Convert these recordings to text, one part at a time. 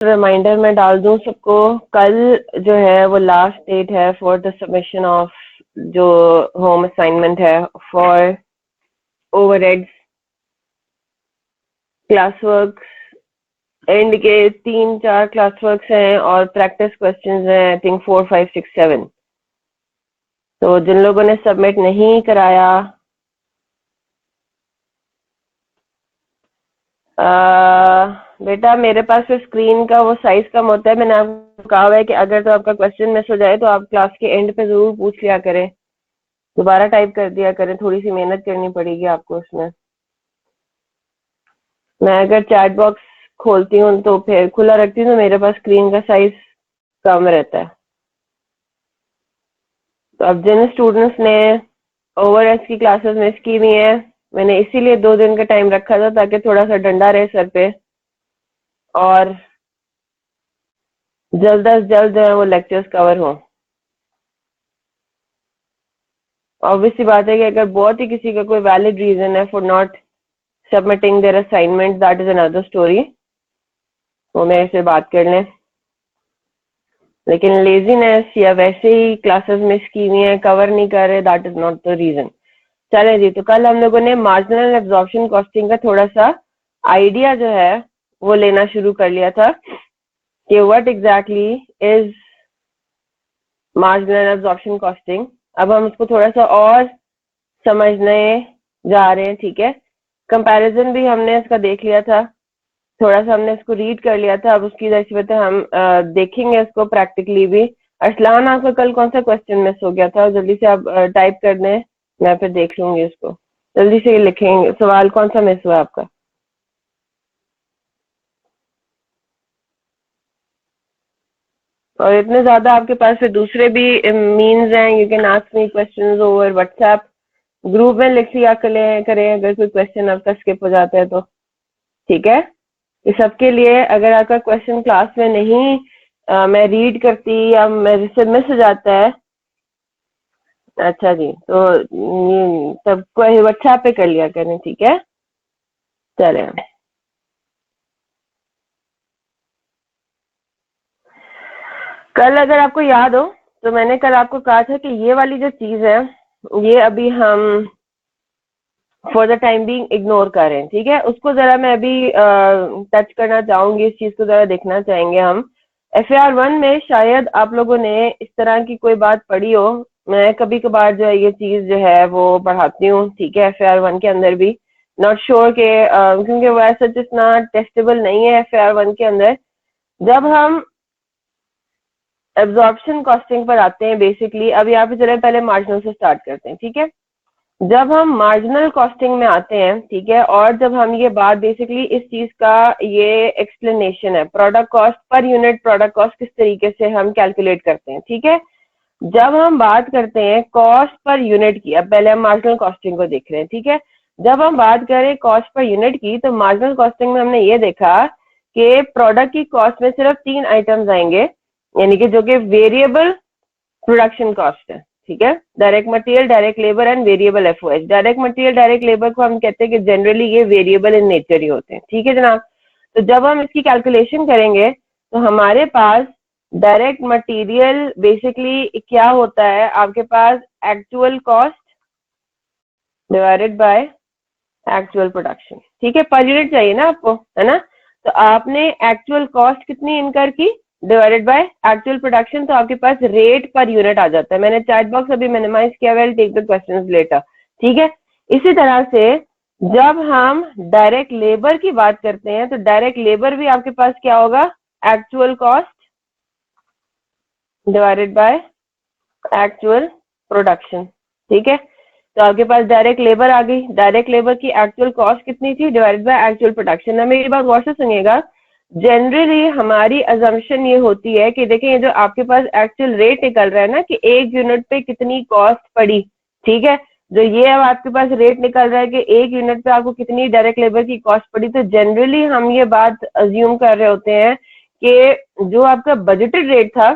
Reminder मैं डाल दूं सबको, कल जो है वो लास्ट डेट है फॉर द सबमिशन ऑफ जो होम असाइनमेंट है for overheads, class work and के 3-4 क्लास वर्क्स हैं और प्रैक्टिस क्वेश्चंस हैं आई थिंक 4, 5, 6, 7। तो जिन लोगों ने सबमिट नहीं कराया बेटा मेरे पास फिर स्क्रीन का वो साइज कम होता है। मैंने आपको कहा हुआ है कि अगर तो आपका क्वेश्चन मिस हो जाए तो आप क्लास के एंड पे जरूर पूछ लिया करें, दोबारा टाइप कर दिया करें, थोड़ी सी मेहनत करनी पड़ेगी आपको उसमें। मैं अगर चैट बॉक्स खोलती हूँ तो फिर खुला रखती हूँ तो मेरे पास स्क्रीन का साइज कम रहता है। तो अब जिन स्टूडेंट्स ने ओवरहेड्स की क्लासेस मिस की हुई हैं, मैंने इसीलिए 2 दिन का टाइम रखा था ताकि थोड़ा सा डंडा रहे सर पे और जल्द अज जल्द जो है वो लेक्चर्स कवर हो। ऑब्वियस सी बात है कि अगर बहुत ही किसी का कोई वैलिड रीजन है for not submitting their assignment, that is another story, वो मेरे से बात कर लें। लेकिन लेजीनेस या वैसे ही क्लासेस मिस की हुई हैं, कवर नहीं कर रहे, that is not the reason. चले जी, तो कल हम लोगों ने मार्जिनल एब्जॉर्प्शन कॉस्टिंग का थोड़ा सा आइडिया जो है वो लेना शुरू कर लिया था कि what exactly is marginal absorption costing. अब हम उसको थोड़ा सा और समझने जा रहे हैं, ठीक है। कंपैरिजन भी हमने इसका देख लिया था, थोड़ा सा हमने इसको रीड कर लिया था। अब उसकी नस्बत हम देखेंगे इसको प्रैक्टिकली भी। अरसलान, आपका कल कौन सा क्वेश्चन मिस हो गया था? जल्दी से आप टाइप कर दें, मैं फिर देख लूंगी उसको। जल्दी से लिखेंगे सवाल, कौन सा मिस हुआ आपका? और इतने ज्यादा आपके पास फिर दूसरे भी मीन्स हैं, you can ask me questions over WhatsApp, group में लिख लिया करें अगर कोई क्वेश्चन आपका स्किप हो जाता है तो, ठीक है। इस सबके लिए अगर आपका क्वेश्चन क्लास में नहीं मैं रीड करती या मेरे से मिस हो जाता है, अच्छा जी, तो सबको व्हाट्सएप पे कर लिया करें, ठीक है। चले, कल अगर आपको याद हो तो मैंने कल आपको कहा था कि ये वाली जो चीज है ये अभी हम for the time being ignore कर रहे हैं, ठीक है। उसको जरा मैं अभी टच करना चाहूंगी, इस चीज को जरा देखना चाहेंगे हम। FAR 1 में शायद आप लोगों ने इस तरह की कोई बात पढ़ी हो। मैं कभी कभार जो है ये चीज जो है वो पढ़ाती हूँ, ठीक है, FAR 1 के अंदर भी। नॉट श्योर के क्योंकि वो ऐसा जितना टेस्टेबल नहीं है FAR 1 के अंदर। जब हम एब्जॉर्प्शन कॉस्टिंग पर आते हैं बेसिकली, अब यहाँ पे चले पहले मार्जिनल से स्टार्ट करते हैं, ठीक है। जब हम मार्जिनल कॉस्टिंग में आते हैं, ठीक है, और जब हम ये बात बेसिकली इस चीज का ये एक्सप्लेनेशन है, product cost per unit product cost किस तरीके से हम कैलकुलेट करते हैं, ठीक है। जब हम बात करते हैं कॉस्ट पर यूनिट की, अब पहले हम मार्जिनल कॉस्टिंग को देख रहे हैं, ठीक है। जब हम बात करें कॉस्ट पर यूनिट की तो मार्जिनल कॉस्टिंग में हमने ये देखा कि प्रोडक्ट की कॉस्ट में सिर्फ 3 आइटम्स आएंगे, यानी कि जो कि वेरिएबल प्रोडक्शन कॉस्ट है, ठीक है। Direct material, direct labour and variable FOH। Direct material, direct labour को हम कहते हैं कि जनरली ये वेरिएबल इन नेचर ही होते हैं, ठीक है जनाब। तो जब हम इसकी कैलकुलेशन करेंगे तो हमारे पास डायरेक्ट मटेरियल बेसिकली क्या होता है, आपके पास actual cost divided by actual production, ठीक है। पर यूनिट चाहिए ना आपको, है ना। तो आपने एक्चुअल कॉस्ट कितनी इनकर की डिवाइडेड बाय एक्चुअल प्रोडक्शन, तो आपके पास रेट पर यूनिट आ जाता है। मैंने चैट बॉक्स अभी मिनिमाइज किया, well take the questions later, ठीक है। इसी तरह से जब हम डायरेक्ट लेबर की बात करते हैं तो डायरेक्ट लेबर भी आपके पास क्या होगा, actual cost divided by actual production, ठीक है। तो आपके पास डायरेक्ट लेबर आ गई, डायरेक्ट लेबर की एक्चुअल कॉस्ट कितनी थी डिवाइडेड बाय एक्चुअल प्रोडक्शन। अब मेरी बात गौर से सुनिएगा, जनरली हमारी अजम्पशन ये होती है कि देखिए ये जो आपके पास एक्चुअल रेट निकल रहा है ना कि एक यूनिट पे कितनी कॉस्ट पड़ी, ठीक है। जो ये अब आपके पास रेट निकल रहा है कि एक यूनिट पे आपको कितनी डायरेक्ट लेबर की कॉस्ट पड़ी, तो जनरली हम ये बात अज्यूम कर रहे होते हैं कि जो आपका बजटेड रेट था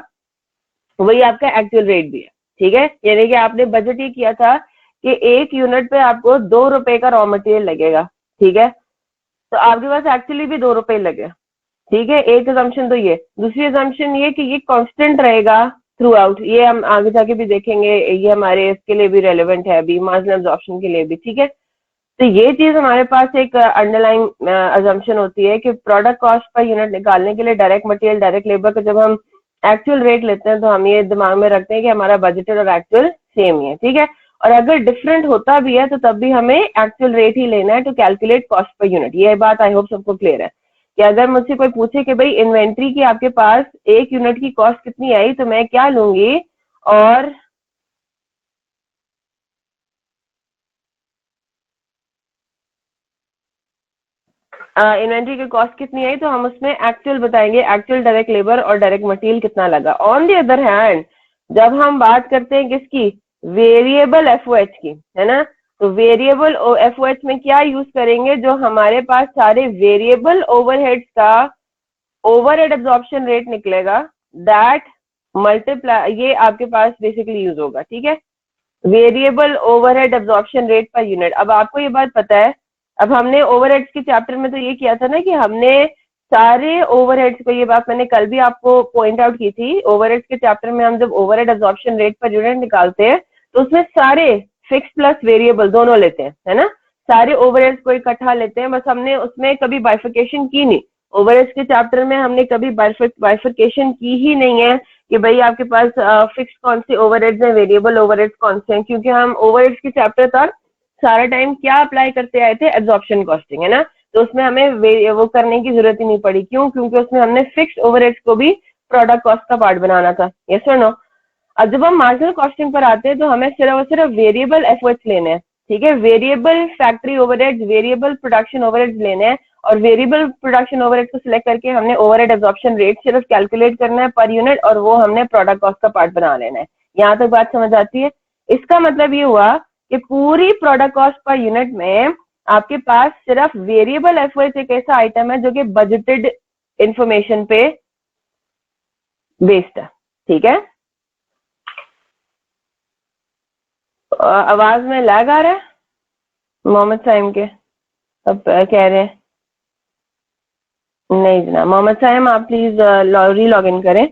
वही आपका एक्चुअल रेट भी है, ठीक है। यानी कि आपने बजट ये किया था कि एक यूनिट पे आपको 2 रुपए का रॉ मटेरियल लगेगा, ठीक है। तो आपके पास एक्चुअली भी 2 रुपए लगे, ठीक है, एक assumption तो ये, दूसरी assumption ये कि ये कांस्टेंट रहेगा थ्रू आउट, ये हम आगे जाके भी देखेंगे, ये हमारे इसके लिए भी रेलेवेंट है अभी मार्जिनल एब्जॉर्प्शन के लिए भी, ठीक है। तो ये चीज हमारे पास एक अंडरलाइन अजम्पशन होती है कि प्रोडक्ट कॉस्ट पर यूनिट निकालने के लिए डायरेक्ट मटेरियल डायरेक्ट लेबर का जब हम एक्चुअल रेट लेते हैं तो हम ये दिमाग में रखते हैं कि हमारा बजटेड और एक्चुअल सेम ही है, ठीक है। और अगर डिफरेंट होता भी है तो तब भी हमें एक्चुअल रेट ही लेना है to calculate cost per unit. ये बात आई होप सबको क्लियर है कि अगर मुझसे कोई पूछे कि भाई इन्वेंट्री की आपके पास एक यूनिट की कॉस्ट कितनी आई तो मैं क्या लूंगी, और इन्वेंट्री की कॉस्ट कितनी आई तो हम उसमें एक्चुअल बताएंगे, एक्चुअल डायरेक्ट लेबर और डायरेक्ट मटेरियल कितना लगा। ऑन दी अदर हैंड जब हम बात करते हैं किसकी, वेरिएबल एफओएच की, है ना, तो वेरिएबल एफओएच में क्या यूज करेंगे, जो हमारे पास सारे वेरिएबल ओवरहेड्स का ओवरहेड एब्जॉर्प्शन रेट निकलेगा, दैट मल्टीप्लाई, ये आपके पास बेसिकली यूज होगा, ठीक है, variable overhead absorption rate per unit. अब आपको ये बात पता है, अब हमने ओवरहेड्स के चैप्टर में तो ये किया था ना कि हमने सारे ओवरहेड्स को, ये बात मैंने कल भी आपको पॉइंट आउट की थी, ओवरहेड्स के चैप्टर में हम जब overhead absorption rate per unit निकालते हैं तो उसमें सारे फिक्स प्लस वेरिएबल दोनों लेते हैं, है ना, सारे ओवरहेड्स को इकट्ठा लेते हैं, बस हमने उसमें कभी बाइफिकेशन की नहीं, ओवरहेड्स के चैप्टर में हमने कभी बाइफिकेशन की ही नहीं है कि भाई आपके पास फिक्स कौन से ओवरहेड्स हैं, वेरिएबल ओवरहेड्स कौन से हैं, क्योंकि हम ओवरहेड्स के चैप्टर तक सारा टाइम क्या अप्लाई करते आए थे, एब्जॉर्प्शन कॉस्टिंग, है ना, तो उसमें हमें वो करने की जरूरत ही नहीं पड़ी, क्यों, क्योंकि उसमें हमने फिक्स ओवरहेड्स को भी प्रोडक्ट कॉस्ट का पार्ट बनाना था, यस और नो। अब जब हम मार्जिनल कॉस्टिंग पर आते हैं तो हमें सिर्फ और सिर्फ वेरिएबल एफर्ट्स लेने हैं, ठीक है, variable factory overheads, variable production overheads लेने हैं, और वेरिएबल प्रोडक्शन ओवरहेड को सिलेक्ट करके हमने ओवरहेड एब्जॉर्प्शन रेट सिर्फ कैलकुलेट करना है पर यूनिट, और वो हमने प्रोडक्ट कॉस्ट का पार्ट बना लेना है। यहाँ तक बात समझ आती है। इसका मतलब ये हुआ कि पूरी प्रोडक्ट कॉस्ट पर यूनिट में आपके पास सिर्फ वेरिएबल एफर्ट्स एक ऐसा आइटम है जो कि बजटेड इंफॉर्मेशन पे बेस्ड है, ठीक है। आवाज में लैग आ रहा है मोहम्मद साइम के, अब कह रहे हैं नहीं जनाब, मोहम्मद साइम आप प्लीज री लॉग इन करें।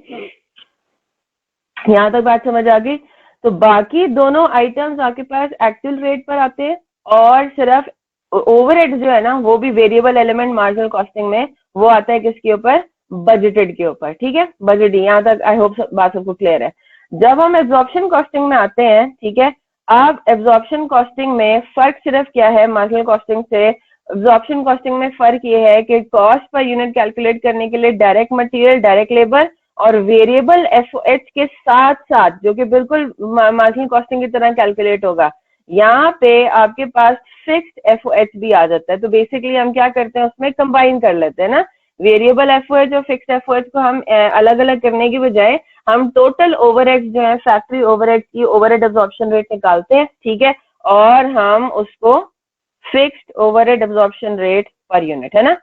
यहाँ तक बात समझ आ गई। तो बाकी दोनों आइटम्स आपके पास एक्चुअल रेट पर आते हैं, और सिर्फ ओवरहेड जो है ना वो भी वेरिएबल एलिमेंट मार्जिनल कॉस्टिंग में वो आता है किसके ऊपर, बजटेड के ऊपर, ठीक है, बजट। यहाँ तक आई होप बात सबको क्लियर है। जब हम एब्जॉर्प्शन कॉस्टिंग में आते हैं, ठीक है, अब एब्जॉर्प्शन कॉस्टिंग में फर्क सिर्फ क्या है मार्जिनल कॉस्टिंग से, एब्जॉर्प्शन कॉस्टिंग में फर्क ये है कि कॉस्ट पर यूनिट कैलकुलेट करने के लिए डायरेक्ट मटेरियल, डायरेक्ट लेबर और वेरिएबल एफओएच के साथ साथ, जो कि बिल्कुल मार्जिनल कॉस्टिंग की तरह कैलकुलेट होगा, यहाँ पे आपके पास फिक्स्ड एफओएच भी आ जाता है। तो बेसिकली हम क्या करते हैं, उसमें कंबाइन कर लेते हैं ना, वेरिएबल एफओएच और फिक्स्ड एफओएच को हम अलग अलग करने की बजाय हम टोटल ओवरहेड जो है फैक्ट्री ओवरहेड की ओवरहेड एब्जॉर्प्शन रेट निकालते हैं, ठीक है, और हम उसको फिक्स्ड ओवरहेड एब्जॉर्प्शन रेट पर यूनिट, है ना।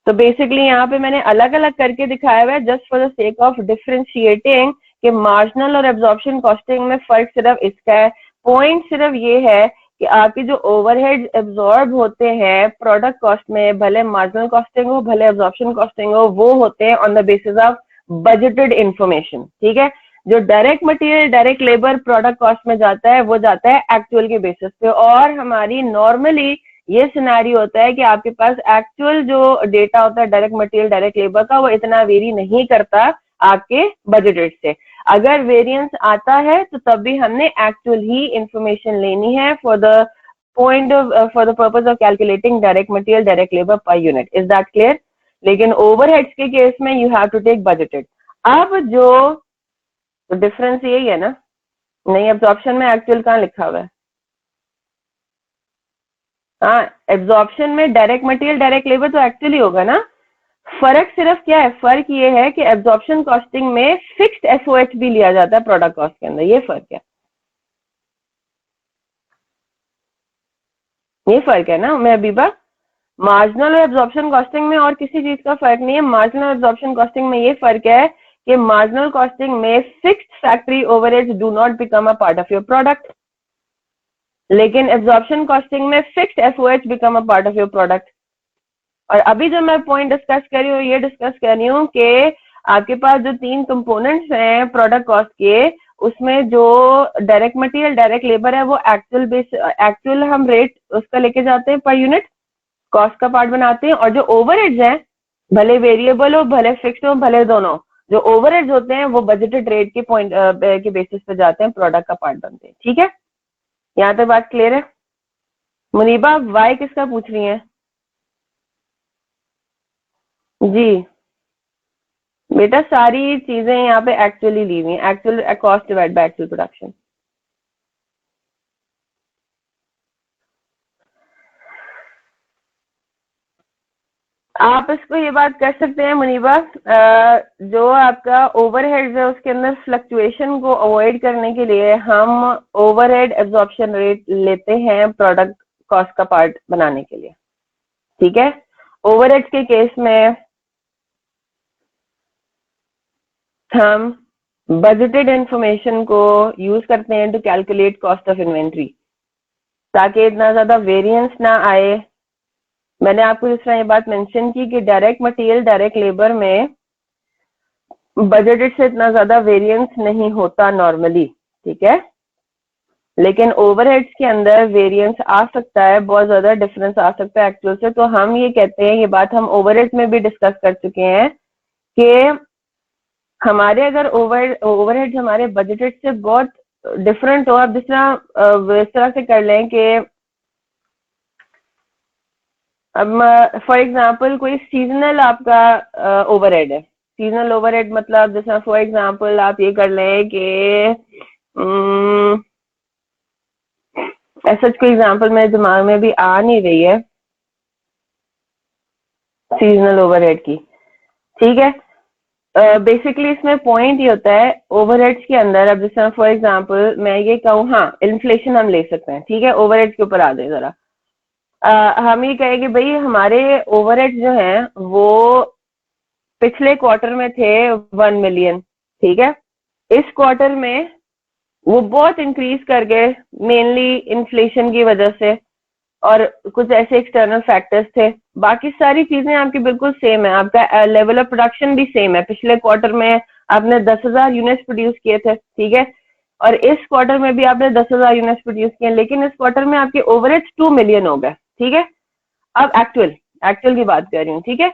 तो बेसिकली यहाँ पे मैंने अलग अलग करके दिखाया हुआ है just for the sake of differentiating कि मार्जिनल और एब्जॉर्प्शन कॉस्टिंग में फर्क सिर्फ इसका है। पॉइंट सिर्फ ये है कि आपके जो ओवरहेड एब्जॉर्ब होते हैं प्रोडक्ट कॉस्ट में, भले मार्जिनल कॉस्टिंग हो भले एब्जॉर्प्शन कॉस्टिंग हो, वो होते हैं on the basis of budgeted information, ठीक है। जो direct material direct labour product cost में जाता है वो जाता है एक्चुअल के बेसिस पे, और हमारी नॉर्मली ये सिनेरी होता है कि आपके पास एक्चुअल जो डेटा होता है डायरेक्ट मटेरियल डायरेक्ट लेबर का वो इतना वेरी नहीं करता आपके बजटेड से। अगर वेरिएंस आता है तो तब भी हमने एक्चुअल ही इंफॉर्मेशन लेनी है for the point of for the purpose of calculating direct material direct labour per unit. Is that clear? लेकिन ओवरहेड्स के केस में you have to take budgeted. अब जो डिफरेंस यही है ना, नहीं एब्जॉर्प्शन में एक्चुअल कहाँ लिखा हुआ है? हाँ, एब्जॉर्प्शन में डायरेक्ट मटेरियल डायरेक्ट लेबर तो एक्चुअली होगा ना। फर्क सिर्फ क्या है, फर्क ये है कि एब्जॉर्प्शन कॉस्टिंग में फिक्स्ड एफओएच भी लिया जाता है प्रोडक्ट कॉस्ट के अंदर, ये फर्क है, ये फर्क है ना मैं अबीबा। मार्जिनल और एब्जॉर्प्शन कॉस्टिंग में और किसी चीज का फर्क नहीं है। मार्जिनल और एब्जॉर्प्शन कॉस्टिंग में ये फर्क है कि मार्जिनल कॉस्टिंग में fixed factory overheads do not become a part of your product, लेकिन एब्जॉर्प्शन कॉस्टिंग में fixed FOH become a part of your product. और अभी जो मैं पॉइंट डिस्कस कर रही हूँ ये डिस्कस कर रही हूँ कि आपके पास जो 3 कंपोनेंट्स हैं प्रोडक्ट कॉस्ट के, उसमें जो डायरेक्ट मटेरियल डायरेक्ट लेबर है वो एक्चुअल हम रेट उसका लेके जाते हैं पर यूनिट, कॉस्ट का पार्ट बनाते हैं। और जो ओवरहेड्स हैं, भले वेरिएबल हो भले फिक्स्ड हो भले दोनों, जो ओवरहेड्स होते हैं वो बजटेड रेट के पॉइंट के बेसिस पे जाते हैं, प्रोडक्ट का पार्ट बनते हैं। ठीक है, यहाँ तक बात क्लियर है? मुनीबा वाई किसका पूछ रही हैं? जी बेटा, सारी चीजें यहाँ पे एक्चुअली ली हुई हैं, actual cost divide by actual production. आप इसको ये बात कर सकते हैं मुनीबा, जो आपका ओवरहेड्स है उसके अंदर फ्लक्चुएशन को अवॉइड करने के लिए हम ओवरहेड एब्जॉर्प्शन रेट लेते हैं प्रोडक्ट कॉस्ट का पार्ट बनाने के लिए। ठीक है, ओवरहेड्स के केस में हम बजटेड इंफॉर्मेशन को यूज करते हैं to calculate cost of inventory, ताकि इतना ज्यादा वेरिएंस ना आए। मैंने आपको जिस तरह ये बात मेंशन की कि डायरेक्ट मटेरियल डायरेक्ट लेबर में बजटेड से इतना ज्यादा वेरिएंस नहीं होता नॉर्मली। ठीक है, लेकिन ओवरहेड्स के अंदर वेरिएंस आ सकता है, बहुत ज्यादा डिफरेंस आ सकता है एक्चुअल से। तो हम ये कहते हैं, ये बात हम ओवरहेड्स में भी डिस्कस कर चुके हैं कि हमारे अगर ओवरहेड्स हमारे बजटेड से बहुत डिफरेंट हो, अब इस तरह से कर लें कि अब फॉर एग्जांपल कोई सीजनल आपका ओवरहेड है। सीजनल ओवरहेड मतलब जैसे फॉर एग्जांपल आप ये कर लें कि ऐसा कोई एग्जांपल मेरे दिमाग में भी आ नहीं रही है सीजनल ओवरहेड की। ठीक है, बेसिकली इसमें पॉइंट ये होता है ओवरहेड्स के अंदर, अब जैसे फॉर एग्जांपल मैं ये कहूँ, हाँ इन्फ्लेशन हम ले सकते हैं। ठीक है, ओवरहेड्स के ऊपर आ जाए जरा। हम ये कहें कि भाई हमारे ओवरहेड्स जो हैं वो पिछले क्वार्टर में थे 1 मिलियन। ठीक है, इस क्वार्टर में वो बहुत इंक्रीज कर गए, मेनली इन्फ्लेशन की वजह से और कुछ ऐसे एक्सटर्नल फैक्टर्स थे। बाकी सारी चीजें आपकी बिल्कुल सेम है, आपका लेवल ऑफ प्रोडक्शन भी सेम है। पिछले क्वार्टर में आपने 10,000 यूनिट्स प्रोड्यूस किए थे। ठीक है, और इस क्वार्टर में भी आपने 10,000 यूनिट्स प्रोड्यूस किए, लेकिन इस क्वार्टर में आपके ओवरहेड्स 2 मिलियन हो गए। ठीक है, अब एक्चुअल एक्चुअल की बात कर रही हूँ। ठीक है,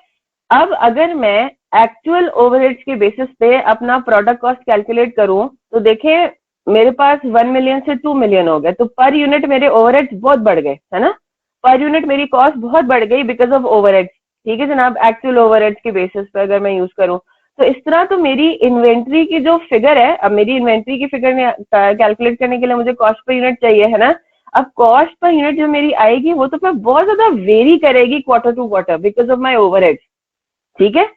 अब अगर मैं एक्चुअल ओवरहेड्स के बेसिस पे अपना प्रोडक्ट कॉस्ट कैलकुलेट करूं तो देखें मेरे पास 1 मिलियन से 2 मिलियन हो गए, तो पर यूनिट मेरे ओवरहेड्स बहुत बढ़ गए, है ना? पर यूनिट मेरी कॉस्ट बहुत बढ़ गई बिकॉज ऑफ ओवरहेड्स। ठीक है जनाब, एक्चुअल ओवरहेड्स के बेसिस पे अगर मैं यूज करूं तो इस तरह तो मेरी इन्वेंट्री की जो फिगर है, अब मेरी इन्वेंट्री की फिगर में कैलकुलेट करने के लिए मुझे कॉस्ट पर यूनिट चाहिए, है ना? अब कॉस्ट पर यूनिट जो मेरी आएगी वो तो फिर बहुत ज्यादा वेरी करेगी quarter to quarter because of my overheads. ठीक है,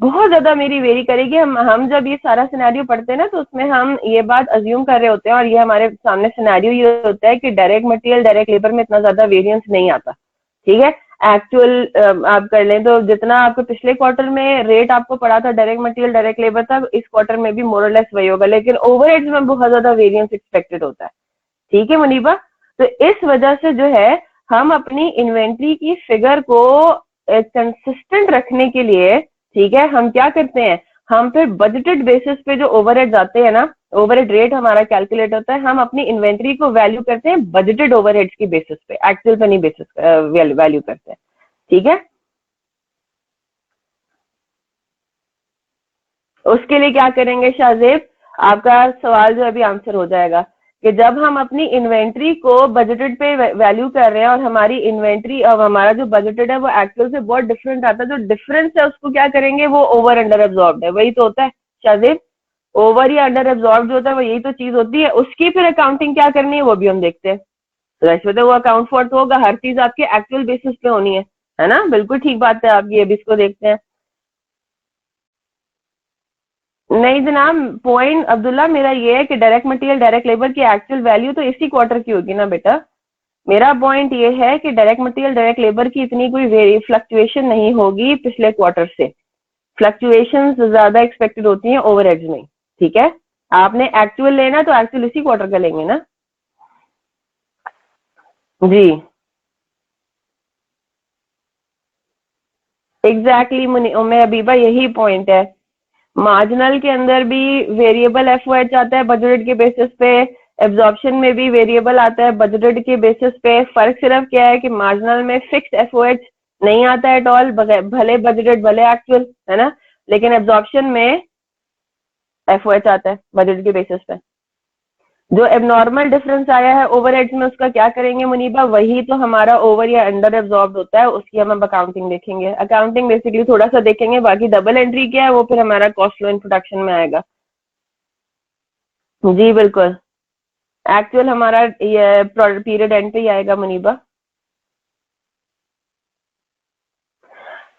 बहुत ज्यादा मेरी वेरी करेगी। हम जब ये सारा सिनेरियो पढ़ते हैं ना तो उसमें हम ये बात अज्यूम कर रहे होते हैं और ये हमारे सामने सिनेरियो ये होता है कि डायरेक्ट मटेरियल डायरेक्ट लेबर में इतना ज्यादा वेरिएंस नहीं आता। ठीक है, एक्चुअल आप कर लें तो जितना आपको पिछले क्वार्टर में रेट आपको पड़ा था डायरेक्ट मटेरियल डायरेक्ट लेबर था, इस क्वार्टर में भी मोर और लेस वही होगा, लेकिन ओवरहेड्स में बहुत ज्यादा वेरिएंस एक्सपेक्टेड होता है। ठीक है मुनीबा, तो इस वजह से जो है हम अपनी इन्वेंट्री की फिगर को कंसिस्टेंट रखने के लिए, ठीक है, हम क्या करते हैं, हम फिर बजटेड बेसिस पे जो ओवरहेड आते हैं ना, ओवरहेड रेट हमारा कैलकुलेट होता है, हम अपनी इन्वेंट्री को वैल्यू करते हैं बजटेड ओवरहेड्स की बेसिस पे, एक्चुअल पे नहीं बेसिस वैल्यू करते हैं। ठीक है, उसके लिए क्या करेंगे शाहजेब, आपका सवाल जो अभी आंसर हो जाएगा कि जब हम अपनी इन्वेंट्री को बजटेड पे वैल्यू कर रहे हैं और हमारी इन्वेंट्री अब हमारा जो बजटेड है वो एक्चुअल से बहुत डिफरेंट आता है, जो डिफरेंस है उसको क्या करेंगे, वो ओवर अंडर एब्जॉर्ब है, वही तो होता है शाहजेब। ओवर या अंडर एब्जॉर्ब जो होता है वो यही तो चीज होती है, उसकी फिर अकाउंटिंग क्या करनी है वो भी हम देखते हैं। तो वैसे तो वो अकाउंट फॉर तो होगा, हर चीज आपके एक्चुअल बेसिस पे होनी है ना? बिल्कुल ठीक बात है आपकी, अभी इसको देखते हैं। नहीं जनाब, पॉइंट अब्दुल्ला मेरा ये है कि डायरेक्ट मटेरियल डायरेक्ट लेबर की एक्चुअल वैल्यू तो इसी क्वार्टर की होगी ना बेटा। मेरा पॉइंट ये है कि डायरेक्ट मटेरियल डायरेक्ट लेबर की इतनी कोई फ्लक्चुएशन नहीं होगी पिछले क्वार्टर से, फ्लक्चुएशन ज्यादा एक्सपेक्टेड होती हैं ओवरहेड्स में। ठीक है, आपने एक्चुअल लेना तो एक्चुअल इसी क्वार्टर का लेंगे ना। जी एग्जैक्टली उम्मे हबीबा, यही पॉइंट है। मार्जिनल के अंदर भी वेरिएबल एफओएच आता है बजटेड के बेसिस पे, एब्जॉर्प्शन में भी वेरिएबल आता है बजटेड के बेसिस पे। फर्क सिर्फ क्या है कि मार्जिनल में फिक्स एफओएच नहीं आता है एट ऑल, भले बजटेड भले एक्चुअल, है ना, लेकिन एब्जॉर्प्शन में एफओएच आता है बजट के बेसिस पे। जो एबनॉर्मल डिफरेंस आया है ओवरहेड्स में, उसका क्या करेंगे मुनीबा? वही तो हमारा ओवर या अंडर एब्जॉर्ब होता है, उसकी हम अब अकाउंटिंग देखेंगे। अकाउंटिंग बेसिकली थोड़ा सा देखेंगे, बाकी डबल एंट्री क्या है वो फिर हमारा कॉस्ट फ्लो इन प्रोडक्शन में आएगा। जी बिल्कुल, एक्चुअल हमारा ये पीरियड एंड पे ही आएगा मुनीबा।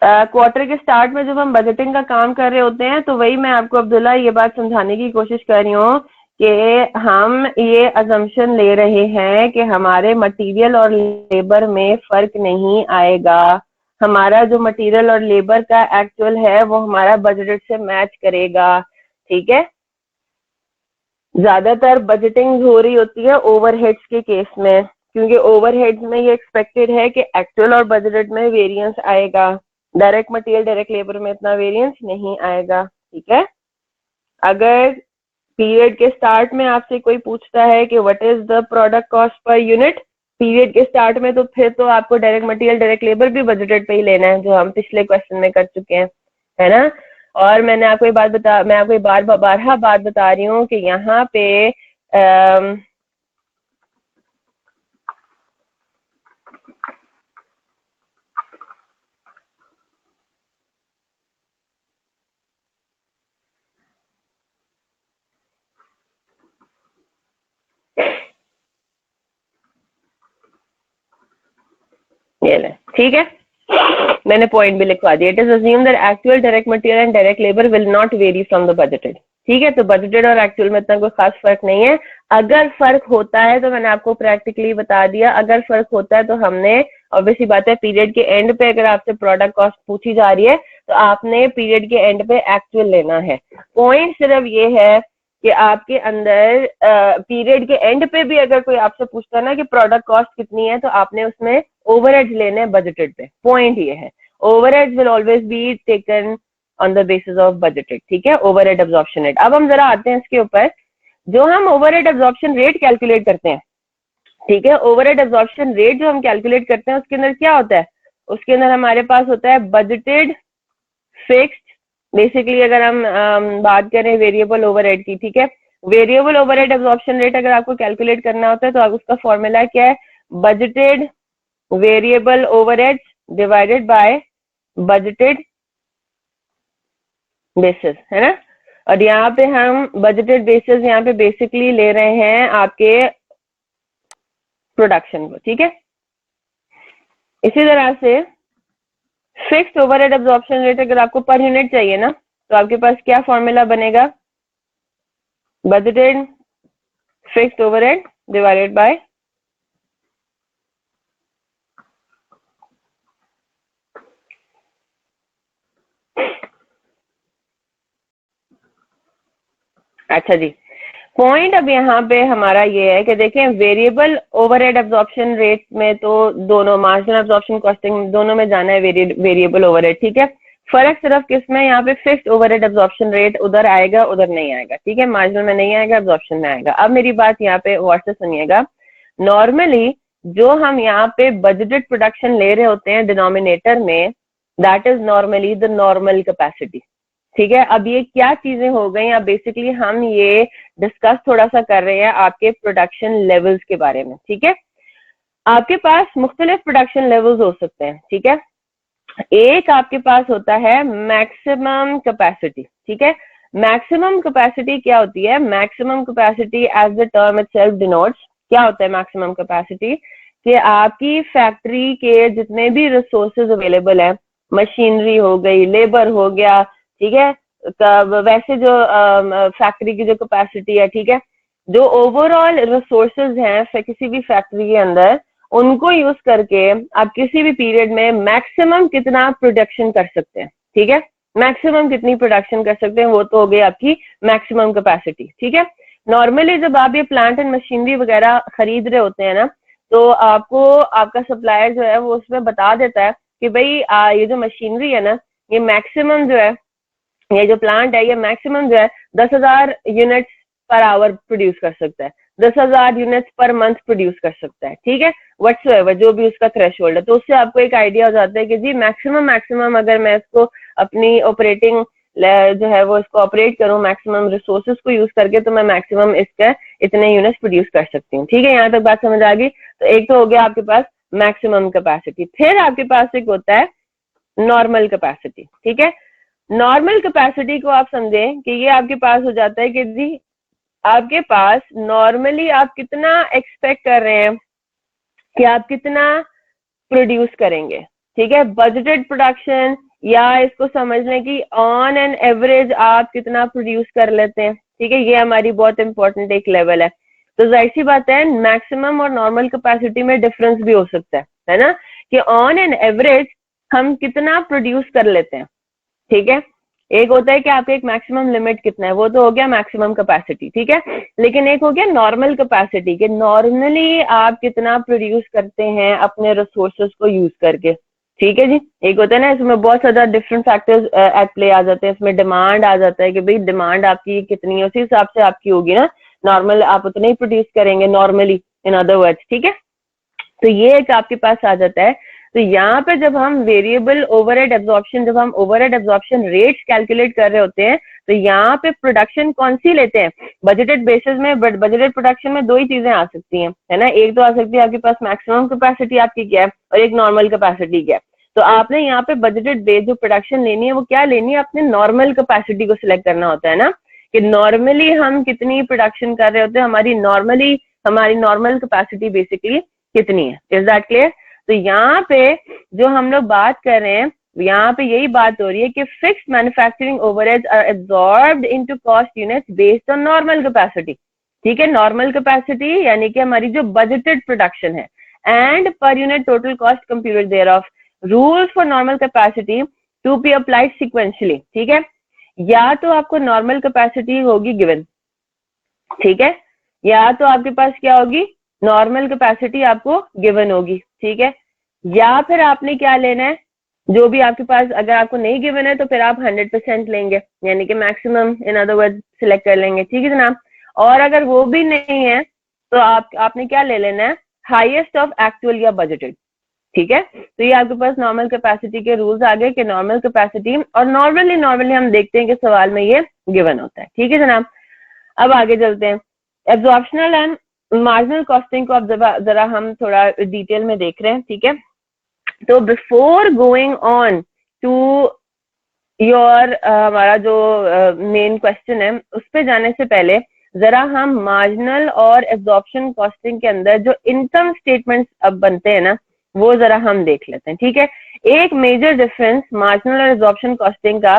क्वार्टर के स्टार्ट में जब हम बजटिंग का काम कर रहे होते हैं, तो वही मैं आपको अब्दुल्ला ये बात समझाने की कोशिश कर रही हूँ कि हम ये अजम्पशन ले रहे हैं कि हमारे मटेरियल और लेबर में फर्क नहीं आएगा। हमारा जो मटेरियल और लेबर का एक्चुअल है वो हमारा बजट से मैच करेगा, ठीक है। ज्यादातर बजटिंग हो रही होती है ओवरहेड्स के केस में, क्योंकि ओवरहेड्स में ये एक्सपेक्टेड है कि एक्चुअल और बजट में वेरिएंस आएगा, डायरेक्ट मटेरियल डायरेक्ट लेबर में इतना वेरिएंस नहीं आएगा, ठीक है। अगर पीरियड के स्टार्ट में आपसे कोई पूछता है कि what is the product cost per unit period के स्टार्ट में, तो फिर तो आपको डायरेक्ट मटेरियल डायरेक्ट लेबर भी बजटेड पे ही लेना है, जो हम पिछले क्वेश्चन में कर चुके हैं, है ना। और मैंने आपको मैं आपको बारहा बात बता रही हूँ कि यहाँ पे ये ले, ठीक है, मैंने पॉइंट भी लिखवा दिया। It is assume that actual direct material and direct labour will not very from the budgeted, ठीक है। तो बजटेड और एक्चुअल में इतना कोई खास फर्क नहीं है। अगर फर्क होता है तो मैंने आपको प्रैक्टिकली बता दिया, अगर फर्क होता है तो हमने ऑब्वियसली बात है पीरियड के एंड पे अगर आपसे प्रोडक्ट कॉस्ट पूछी जा रही है तो आपने पीरियड के एंड पे एक्चुअल लेना है। पॉइंट सिर्फ ये है कि आपके अंदर पीरियड के एंड पे भी अगर कोई आपसे पूछता है ना कि प्रोडक्ट कॉस्ट कितनी है, तो आपने उसमें ओवरहेड्स लेने हैं बजटेड पे। पॉइंट ये है, overheads will always be taken on the basis of budgeted, ठीक है, ओवरहेड एब्जॉर्प्शन रेट। अब हम जरा आते हैं इसके ऊपर, जो हम ओवरहेड एब्जॉर्प्शन रेट कैलकुलेट करते हैं, ठीक है, ओवरहेड एब्जॉर्प्शन रेट जो हम कैलकुलेट करते हैं उसके अंदर क्या होता है? उसके अंदर हमारे पास होता है बजटेड, फिक्स्ड, बेसिकली अगर हम बात करें वेरिएबल ओवरहेड की, ठीक है, वेरिएबल ओवरहेड एब्जॉर्प्शन रेट अगर आपको कैलकुलेट करना होता है तो आप उसका फॉर्मूला क्या है? Budgeted variable overhead divided by budgeted basis, है ना। और यहाँ पे हम बजटेड बेसिस यहाँ पे बेसिकली ले रहे हैं आपके प्रोडक्शन को, ठीक है। इसी तरह से फिक्स्ड ओवरहेड एब्जॉर्प्शन रेट अगर आपको पर यूनिट चाहिए ना, तो आपके पास क्या फॉर्मूला बनेगा? Budgeted fixed overhead divided by अच्छा जी, पॉइंट अब यहाँ पे हमारा ये है कि देखें वेरिएबल ओवरहेड एब्जॉर्प्शन रेट में तो दोनों मार्जिनल एब्जॉर्प्शन कॉस्टिंग दोनों में जाना है वेरिएबल ओवरहेड, ठीक है। फर्क सिर्फ किसमें, यहाँ पे फिक्स्ड ओवरहेड एब्जॉर्प्शन रेट उधर आएगा उधर नहीं आएगा, ठीक है, मार्जिनल में नहीं आएगा एब्जॉर्प्शन में आएगा। अब मेरी बात यहाँ पे गौर से सुनिएगा, नॉर्मली जो हम यहाँ पे बजटेड प्रोडक्शन ले रहे होते हैं डिनोमिनेटर में, that is normally the normal capacity, ठीक है। अब ये क्या चीजें हो गई, अब बेसिकली हम ये डिस्कस थोड़ा सा कर रहे हैं आपके प्रोडक्शन लेवल्स के बारे में, ठीक है। आपके पास मुख्तलिफ प्रोडक्शन लेवल्स हो सकते हैं, ठीक है। एक आपके पास होता है मैक्सिमम कैपेसिटी, ठीक है। मैक्सिमम कैपेसिटी क्या होती है? Maximum capacity as the term itself denotes, क्या होता है मैक्सिमम कैपेसिटी? कि आपकी फैक्ट्री के जितने भी रिसोर्सेज अवेलेबल है, मशीनरी हो गई, लेबर हो गया, ठीक है, वैसे जो फैक्ट्री की जो कैपेसिटी है, ठीक है, जो ओवरऑल रिसोर्सेज हैं किसी भी फैक्ट्री के अंदर, उनको यूज करके आप किसी भी पीरियड में मैक्सिमम कितना प्रोडक्शन कर सकते हैं, ठीक है। मैक्सिमम कितनी प्रोडक्शन कर सकते हैं वो तो हो गई आपकी मैक्सिमम कैपेसिटी, ठीक है। नॉर्मली जब आप ये प्लांट एंड मशीनरी वगैरह खरीद रहे होते हैं ना, तो आपको आपका सप्लायर जो है वो उसमें बता देता है कि भाई ये जो मशीनरी है ना, ये मैक्सिमम जो है, ये जो प्लांट है ये मैक्सिमम जो है 10,000 यूनिट्स पर आवर प्रोड्यूस कर सकता है, 10,000 यूनिट्स पर मंथ प्रोड्यूस कर सकता है, ठीक है, व्हाट्सोएवर जो भी उसका थ्रेशोल्ड है। तो उससे आपको एक आइडिया हो जाता है कि जी मैक्सिमम मैक्सिमम अगर मैं इसको अपनी ऑपरेटिंग जो है वो इसको ऑपरेट करूं मैक्सिमम रिसोर्सेज को यूज करके, तो मैं मैक्सिमम इसका इतने यूनिट्स प्रोड्यूस कर सकती हूँ, ठीक है, यहाँ तक बात समझ आ गई। तो एक तो हो गया आपके पास मैक्सिमम कैपेसिटी, फिर आपके पास एक होता है नॉर्मल कैपेसिटी, ठीक है। नॉर्मल कैपेसिटी को आप समझें कि ये आपके पास हो जाता है कि जी आपके पास नॉर्मली आप कितना एक्सपेक्ट कर रहे हैं कि आप कितना प्रोड्यूस करेंगे, ठीक है, बजटेड प्रोडक्शन, या इसको समझ लें कि ऑन एन एवरेज आप कितना प्रोड्यूस कर लेते हैं, ठीक है, ये हमारी बहुत इंपॉर्टेंट एक लेवल है। तो जाहिर सी बात है मैक्सिमम और नॉर्मल कैपेसिटी में डिफरेंस भी हो सकता है ना, कि ऑन एन एवरेज हम कितना प्रोड्यूस कर लेते हैं, ठीक है। एक होता है कि आपका एक मैक्सिमम लिमिट कितना है, वो तो हो गया मैक्सिमम कैपेसिटी, ठीक है, लेकिन एक हो गया नॉर्मल कैपेसिटी, कि नॉर्मली आप कितना प्रोड्यूस करते हैं अपने रिसोर्सेज को यूज करके, ठीक है जी। एक होता है ना, इसमें बहुत ज्यादा डिफरेंट फैक्टर्स एट प्ले आ जाते हैं, इसमें डिमांड आ जाता है कि भाई डिमांड आपकी कितनी है, उसी हिसाब से आपकी होगी ना, नॉर्मल आप उतना ही प्रोड्यूस करेंगे नॉर्मली, इन अदर वर्ड्स, ठीक है। तो ये एक आपके पास आ जाता है। तो यहाँ पे जब हम वेरिएबल ओवरहेड एब्जॉर्प्शन, जब हम ओवरहेड एब्जॉर्प्शन रेट्स कैलकुलेट कर रहे होते हैं, तो यहाँ पे प्रोडक्शन कौन सी लेते हैं बजटेड बेसिस में, बट बजटेड प्रोडक्शन में दो ही चीजें आ सकती हैं, है ना, एक तो आ सकती है आपके पास मैक्सिमम कैपेसिटी आपकी क्या है, और एक नॉर्मल कैपेसिटी क्या है। तो आपने यहाँ पे बजटेड बेस जो प्रोडक्शन लेनी है वो क्या लेनी है, अपने नॉर्मल कैपेसिटी को सिलेक्ट करना होता है ना, कि नॉर्मली हम कितनी प्रोडक्शन कर रहे होते हैं, हमारी नॉर्मल कैपेसिटी बेसिकली कितनी है। Is that clear? तो यहाँ पे जो हम लोग बात कर रहे हैं, यहाँ पे यही बात हो रही है कि fixed manufacturing overheads are absorbed into cost units based on normal capacity, ठीक है, नॉर्मल कैपेसिटी यानी कि हमारी जो बजटेड प्रोडक्शन है, and per unit total cost computed thereof, rules for normal capacity to be applied sequentially, ठीक है। या तो आपको नॉर्मल कैपेसिटी होगी गिवन, ठीक है, या तो आपके पास क्या होगी, नॉर्मल कैपेसिटी आपको गिवन होगी, ठीक है, या फिर आपने क्या लेना है, जो भी आपके पास, अगर आपको नहीं गिवन है तो फिर आप 100% लेंगे, यानी कि maximum in other word select कर लेंगे, ठीक है जनाब। और अगर वो भी नहीं है तो आपने क्या ले लेना है, हाईएस्ट ऑफ एक्चुअल या बजटेड, ठीक है। तो ये आपके पास नॉर्मल कैपेसिटी के रूल्स आ गए कि नॉर्मल कैपेसिटी, और नॉर्मली हम देखते हैं कि सवाल में ये गिवन होता है, ठीक है जनाब। अब आगे चलते हैं, एब्जॉर्प्शनल एंड मार्जिनल कॉस्टिंग को अब जरा हम थोड़ा डिटेल में देख रहे हैं, ठीक है। तो before going on to your हमारा जो मेन क्वेश्चन है उस पे जाने से पहले जरा हम मार्जिनल और एब्जॉर्प्शन कॉस्टिंग के अंदर जो इनकम स्टेटमेंट्स अब बनते हैं ना, वो जरा हम देख लेते हैं, ठीक है। एक मेजर डिफरेंस मार्जिनल और एब्जॉर्प्शन कॉस्टिंग का,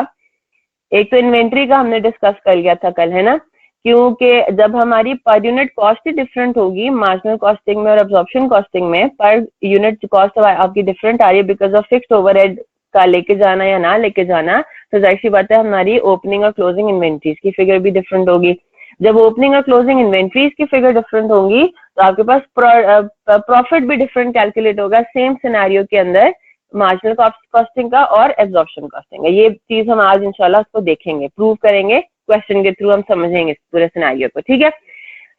एक तो इन्वेंट्री का हमने डिस्कस कर लिया था कल, है ना, क्योंकि जब हमारी पर यूनिट कॉस्ट ही डिफरेंट होगी मार्जिनल कॉस्टिंग में और एब्जॉर्प्शन कॉस्टिंग में, पर यूनिट कॉस्ट आपकी डिफरेंट आ रही है बिकॉज ऑफ फिक्स्ड ओवरहेड का लेके जाना या ना लेके जाना, तो जाहिर सी बात है हमारी ओपनिंग और क्लोजिंग इन्वेंट्रीज की फिगर भी डिफरेंट होगी। जब ओपनिंग और क्लोजिंग इन्वेंट्रीज की फिगर डिफरेंट होंगी तो आपके पास प्रॉफिट भी डिफरेंट कैलकुलेट होगा सेम सिनेरियो के अंदर, मार्जिनल कॉस्टिंग का और एब्जॉर्प्शन कॉस्टिंग का। ये चीज हम आज इंशाल्लाह उसको देखेंगे, प्रूव करेंगे, क्वेश्चन के थ्रू हम समझेंगे इस पूरे सिनेरियो को, ठीक है।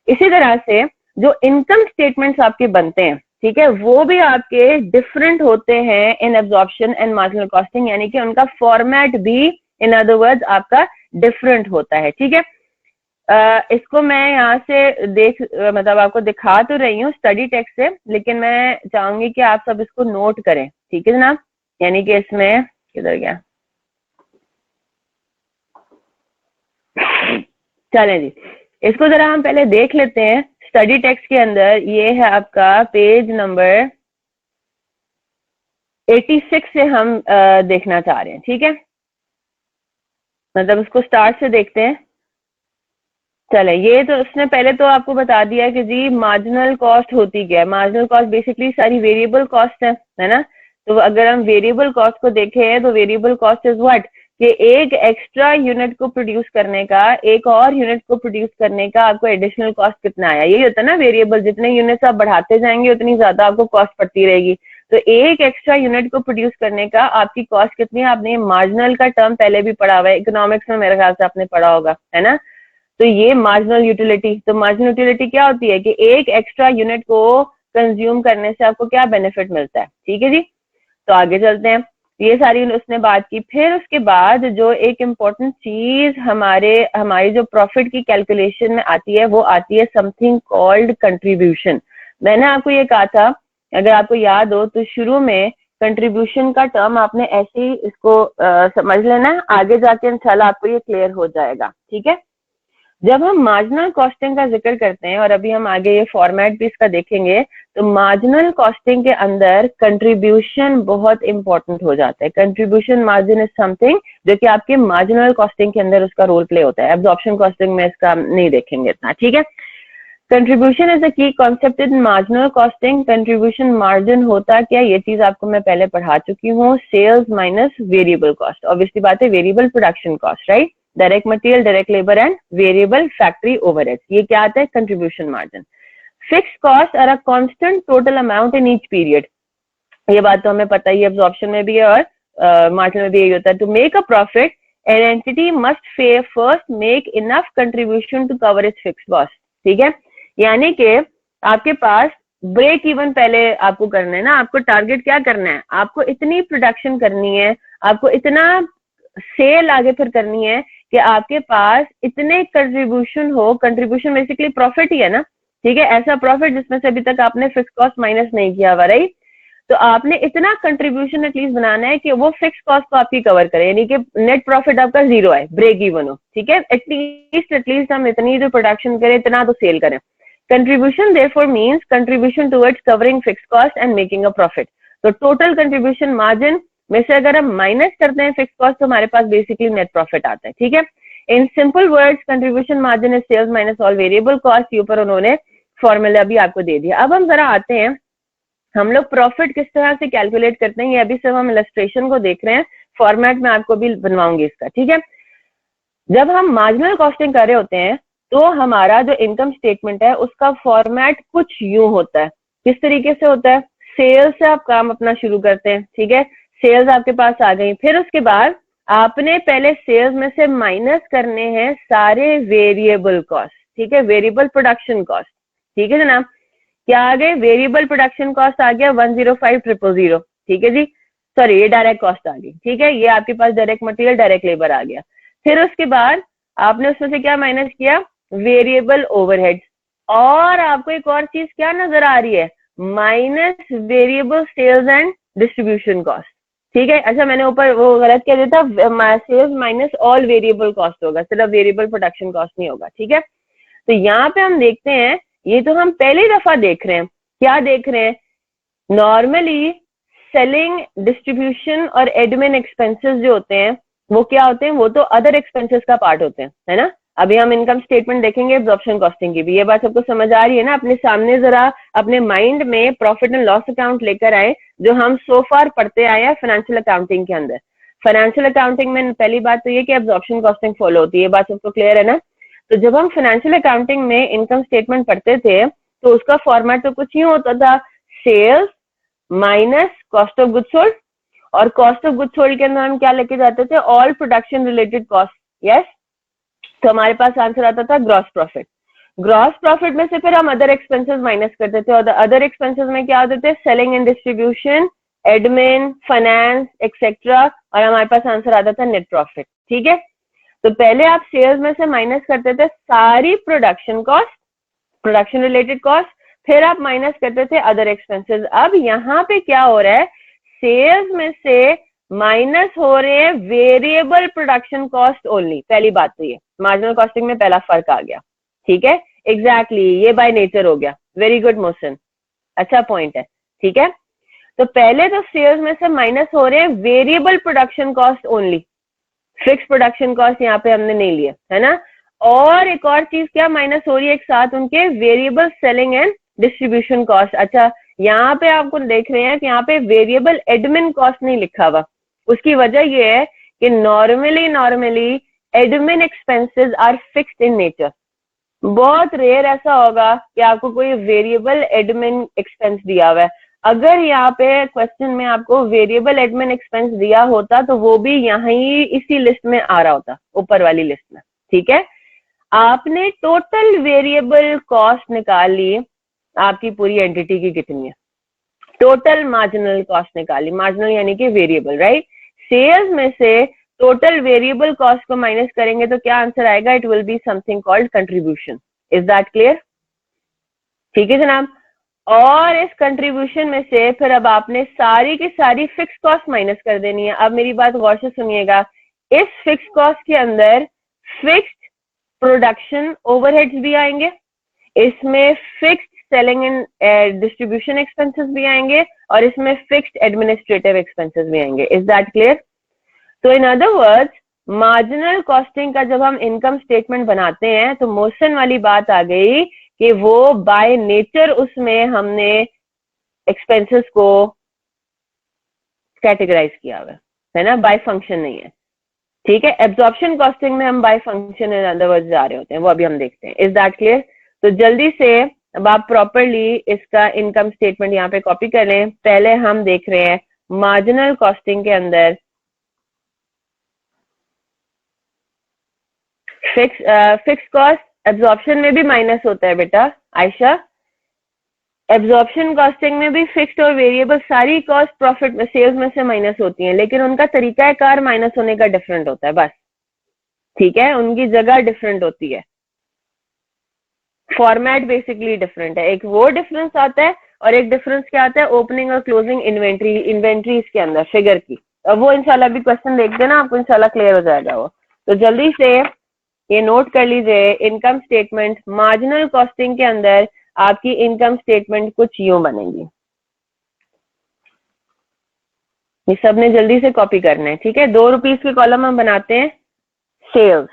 इसी तरह से जो इनकम स्टेटमेंट्स आपके बनते हैं, ठीक है, वो भी आपके डिफरेंट होते हैं इन एब्जॉर्प्शन एंड मार्जिनल कॉस्टिंग, यानी कि उनका फॉर्मेट भी इन अदर वर्ड्स आपका डिफरेंट होता है, ठीक है। इसको मैं यहाँ से मतलब आपको दिखा तो रही हूँ स्टडी टेक्स्ट से, लेकिन मैं चाहूंगी कि आप सब इसको नोट करें, ठीक है जनाब। यानी कि इसमें किधर गया, चलें जी, इसको जरा हम पहले देख लेते हैं स्टडी टेक्स्ट के अंदर। ये है आपका पेज नंबर 86 से हम देखना चाह रहे हैं, ठीक है, मतलब उसको स्टार्ट से देखते हैं। चले, ये तो उसने पहले तो आपको बता दिया कि जी मार्जिनल कॉस्ट होती क्या है। मार्जिनल कॉस्ट बेसिकली सारी वेरिएबल कॉस्ट है ना। तो अगर हम वेरिएबल कॉस्ट को देखें तो वेरिएबल कॉस्ट इज व्हाट, कि एक एक्स्ट्रा यूनिट को प्रोड्यूस करने का, एक और यूनिट को प्रोड्यूस करने का आपको एडिशनल कॉस्ट कितना आया, यही होता है ना वेरिएबल। जितने यूनिट्स आप बढ़ाते जाएंगे उतनी ज्यादा आपको कॉस्ट पड़ती रहेगी। तो एक एक्स्ट्रा यूनिट को प्रोड्यूस करने का आपकी कॉस्ट कितनी है? आपने मार्जिनल का टर्म पहले भी पढ़ा हुआ है इकोनॉमिक्स में, मेरे ख्याल से आपने पढ़ा होगा, है ना? तो ये मार्जिनल यूटिलिटी, तो मार्जिनल यूटिलिटी क्या होती है कि एक एक्स्ट्रा यूनिट को कंज्यूम करने से आपको क्या बेनिफिट मिलता है। ठीक है जी, तो आगे चलते हैं। ये सारी उसने बात की। फिर उसके बाद जो एक इम्पोर्टेंट चीज हमारी जो प्रॉफिट की कैलकुलेशन में आती है वो आती है समथिंग कॉल्ड कंट्रीब्यूशन। मैंने आपको ये कहा था, अगर आपको याद हो तो शुरू में कंट्रीब्यूशन का टर्म आपने ऐसे ही इसको समझ लेना है, आगे जाके इंशाल्लाह आपको ये क्लियर हो जाएगा। ठीक है, जब हम मार्जिनल कॉस्टिंग का जिक्र करते हैं और अभी हम आगे ये फॉर्मेट भी इसका देखेंगे, तो मार्जिनल कॉस्टिंग के अंदर कंट्रीब्यूशन बहुत इंपॉर्टेंट हो जाता है। कंट्रीब्यूशन मार्जिन इज समथिंग जो कि आपके मार्जिनल कॉस्टिंग के अंदर उसका रोल प्ले होता है। एब्जॉर्प्शन कॉस्टिंग में इसका नहीं देखेंगे इतना। ठीक है, कंट्रीब्यूशन इज अ की concept in marginal costing. Contribution margin होता क्या, ये चीज आपको मैं पहले पढ़ा चुकी हूँ। Sales minus variable cost, obviously बात है variable production cost, right? Direct material, direct labour and variable factory overheads, ये क्या आता है? Contribution margin. Fix cost are a constant total amount in each period, ये बात तो हमें पता ही है, एब्जॉर्प्शन में भी है और मार्जिन में भी यही होता है। To make a profit an entity must first make enough contribution to cover its fix cost. ठीक है, यानी कि आपके पास ब्रेक इवन पहले आपको करना है ना, आपको टारगेट क्या करना है? आपको इतनी प्रोडक्शन करनी है, आपको इतना सेल आगे फिर करनी है कि आपके पास इतने कंट्रीब्यूशन हो। कंट्रीब्यूशन बेसिकली प्रॉफिट ही है ना, ठीक है? ऐसा प्रॉफिट जिसमें से अभी तक आपने फिक्स कॉस्ट माइनस नहीं किया हुआ, राइट? तो आपने इतना कंट्रीब्यूशन एटलीस्ट बनाना है कि वो फिक्स कॉस्ट को आपकी कवर करे, यानी कि नेट प्रॉफिट आपका जीरो है, ब्रेक इवन हो। ठीक है, एटलीस्ट हम इतनी जो प्रोडक्शन करें इतना तो सेल करें। Contribution therefore means contribution towards covering fix cost and making a profit. तो टोटल कंट्रीब्यूशन मार्जिन में से अगर हम माइनस करते हैं फिक्स कॉस्ट तो हमारे पास बेसिकली नेट प्रॉफिट आता है। ठीक है, in simple words contribution margin is sales minus all variable cost. ये ऊपर उन्होंने फॉर्मूला भी आपको दे दिया। अब हम जरा आते हैं, हम लोग प्रॉफिट किस तरह से कैलकुलेट करते हैं, ये अभी सिर्फ हम इलस्ट्रेशन को देख रहे हैं, फॉर्मेट में आपको भी बनवाऊंगी इसका। ठीक है, जब हम मार्जिनल कॉस्टिंग कर रहे होते हैं तो हमारा जो इनकम स्टेटमेंट है उसका फॉर्मेट कुछ यूं होता है। किस तरीके से होता है? सेल्स से आप काम अपना शुरू करते हैं। ठीक है, सेल्स आपके पास आ गई, फिर उसके बाद आपने पहले सेल्स में से माइनस करने हैं सारे वेरिएबल कॉस्ट। ठीक है, वेरिएबल प्रोडक्शन कॉस्ट। ठीक है जनाब, क्या आ गए? वेरिएबल प्रोडक्शन कॉस्ट आ गया 105,000। ठीक है जी, सॉरी ये डायरेक्ट कॉस्ट आ गई। ठीक है, ये आपके पास डायरेक्ट मटेरियल, डायरेक्ट लेबर आ गया। फिर उसके बाद आपने उसमें से क्या माइनस किया? Variable overheads. और आपको एक और चीज क्या नजर आ रही है? Minus variable sales and distribution cost. ठीक है, अच्छा मैंने ऊपर वो गलत कह दिया था, sales minus all variable cost होगा, सिर्फ वेरिएबल प्रोडक्शन कॉस्ट नहीं होगा। ठीक है, तो यहाँ पे हम देखते हैं, ये तो हम पहली दफा देख रहे हैं, क्या देख रहे हैं? नॉर्मली सेलिंग, डिस्ट्रीब्यूशन और एडमिन एक्सपेंसेस जो होते हैं वो क्या होते हैं? वो तो अदर एक्सपेंसेस का पार्ट होते हैं, है ना? अभी हम इनकम स्टेटमेंट देखेंगे एब्जॉर्प्शन कॉस्टिंग की भी। ये बात सबको समझ आ रही है ना? अपने सामने जरा अपने माइंड में प्रॉफिट एंड लॉस अकाउंट लेकर आए जो हम सो फार पढ़ते आए हैं फाइनेंशियल अकाउंटिंग के अंदर। फाइनेंशियल अकाउंटिंग में पहली बात तो ये कि एब्जॉर्प्शन कॉस्टिंग फॉलो होती है, ये बात सबको क्लियर है ना? तो जब हम फाइनेंशियल अकाउंटिंग में इनकम स्टेटमेंट पढ़ते थे तो उसका फॉर्मेट तो कुछ ही होता था, sales minus cost of goods sold, और कॉस्ट ऑफ गुड्स सोल्ड के अंदर हम क्या लेके जाते थे? All production related cost. Yes, तो हमारे पास आंसर आता था ग्रॉस प्रॉफिट। ग्रॉस प्रॉफिट में से फिर हम अदर एक्सपेंसेस माइनस करते थे, और अदर एक्सपेंसेस में क्या होते थे? Selling and distribution, admin, finance etcetera, और हमारे पास आंसर आता था नेट प्रॉफिट। ठीक है, तो पहले आप सेल्स में से माइनस करते थे सारी production cost, production related cost, फिर आप माइनस करते थे अदर एक्सपेंसेस। अब यहाँ पे क्या हो रहा है? सेल्स में से माइनस हो रहे हैं वेरिएबल प्रोडक्शन कॉस्ट ओनली। पहली बात तो ये मार्जिनल कॉस्टिंग में पहला फर्क आ गया। ठीक है, एग्जैक्टली ये बाय नेचर हो गया। वेरी गुड मोहसिन, अच्छा पॉइंट है। ठीक है, तो पहले तो सेल्स में से माइनस हो रहे हैं variable production cost only, fix production cost यहाँ पे हमने नहीं लिया, है ना? और एक और चीज क्या माइनस हो रही है एक साथ? उनके variable selling and distribution cost. अच्छा, यहाँ पे आपको देख रहे हैं कि यहाँ पे वेरिएबल एडमिन कॉस्ट नहीं लिखा हुआ। उसकी वजह ये है कि normally admin expenses are fixed in nature. बहुत रेयर ऐसा होगा कि आपको कोई वेरिएबल एडमिन एक्सपेंस दिया हुआ है। अगर यहाँ पे क्वेश्चन में आपको वेरिएबल एडमिन एक्सपेंस दिया होता तो वो भी यहाँ ही इसी लिस्ट में आ रहा होता, ऊपर वाली लिस्ट में। ठीक है, आपने टोटल वेरिएबल कॉस्ट निकाली, आपकी पूरी एंटिटी की कितनी है, टोटल मार्जिनल कॉस्ट निकाली, मार्जिनल यानी कि वेरिएबल, राइट। सेल्स में से टोटल वेरिएबल कॉस्ट को माइनस करेंगे तो क्या आंसर आएगा, it will be something called contribution. Is that clear? ठीक है जनाब। और इस कंट्रीब्यूशन में से फिर अब आपने सारी की सारी फिक्स कॉस्ट माइनस कर देनी है। अब मेरी बात गौर से सुनिएगा, इस फिक्स कॉस्ट के अंदर फिक्स्ड प्रोडक्शन ओवरहेड्स भी आएंगे, इसमें fixed selling and distribution expenses भी आएंगे, और इसमें फिक्स्ड एडमिनिस्ट्रेटिव एक्सपेंसेस भी आएंगे। Is that clear? तो in other words, marginal costing का जब हम इनकम स्टेटमेंट बनाते हैं तो मोशन वाली बात आ गई कि वो बाय नेचर उसमें हमने एक्सपेंसेस को कैटेगराइज किया हुआ है ना, बाय फंक्शन नहीं है। ठीक है, एब्जॉर्प्शन कॉस्टिंग में हम by function in other words जा रहे होते हैं, वो अभी हम देखते हैं। Is that clear? तो जल्दी से अब आप प्रॉपरली इसका इनकम स्टेटमेंट यहाँ पे कॉपी कर लें। पहले हम देख रहे हैं मार्जिनल कॉस्टिंग के अंदर फिक्स कॉस्ट एब्जॉर्प्शन में भी माइनस होता है बेटा आयशा, एब्जॉर्प्शन कॉस्टिंग में भी फिक्स्ड और वेरिएबल सारी कॉस्ट प्रॉफिट में सेल्स में से माइनस होती हैं, लेकिन उनका तरीका कार माइनस होने का डिफरेंट होता है बस। ठीक है, उनकी जगह डिफरेंट होती है, फॉर्मेट बेसिकली डिफरेंट है। एक वो डिफरेंस आता है और एक डिफरेंस क्या आता है, ओपनिंग और क्लोजिंग इन्वेंट्रीज के अंदर फिगर की। अब वो इंशाल्लाह भी क्वेश्चन देखते हैं ना, आपको इंशाल्लाह क्लियर हो जाएगा वो। तो जल्दी से ये नोट कर लीजिए, इनकम स्टेटमेंट मार्जिनल कॉस्टिंग के अंदर आपकी इनकम स्टेटमेंट कुछ यूं बनेगी। ये सब ने जल्दी से कॉपी करना है। ठीक है, 2 रुपीज के कॉलम हम बनाते हैं, सेल्स,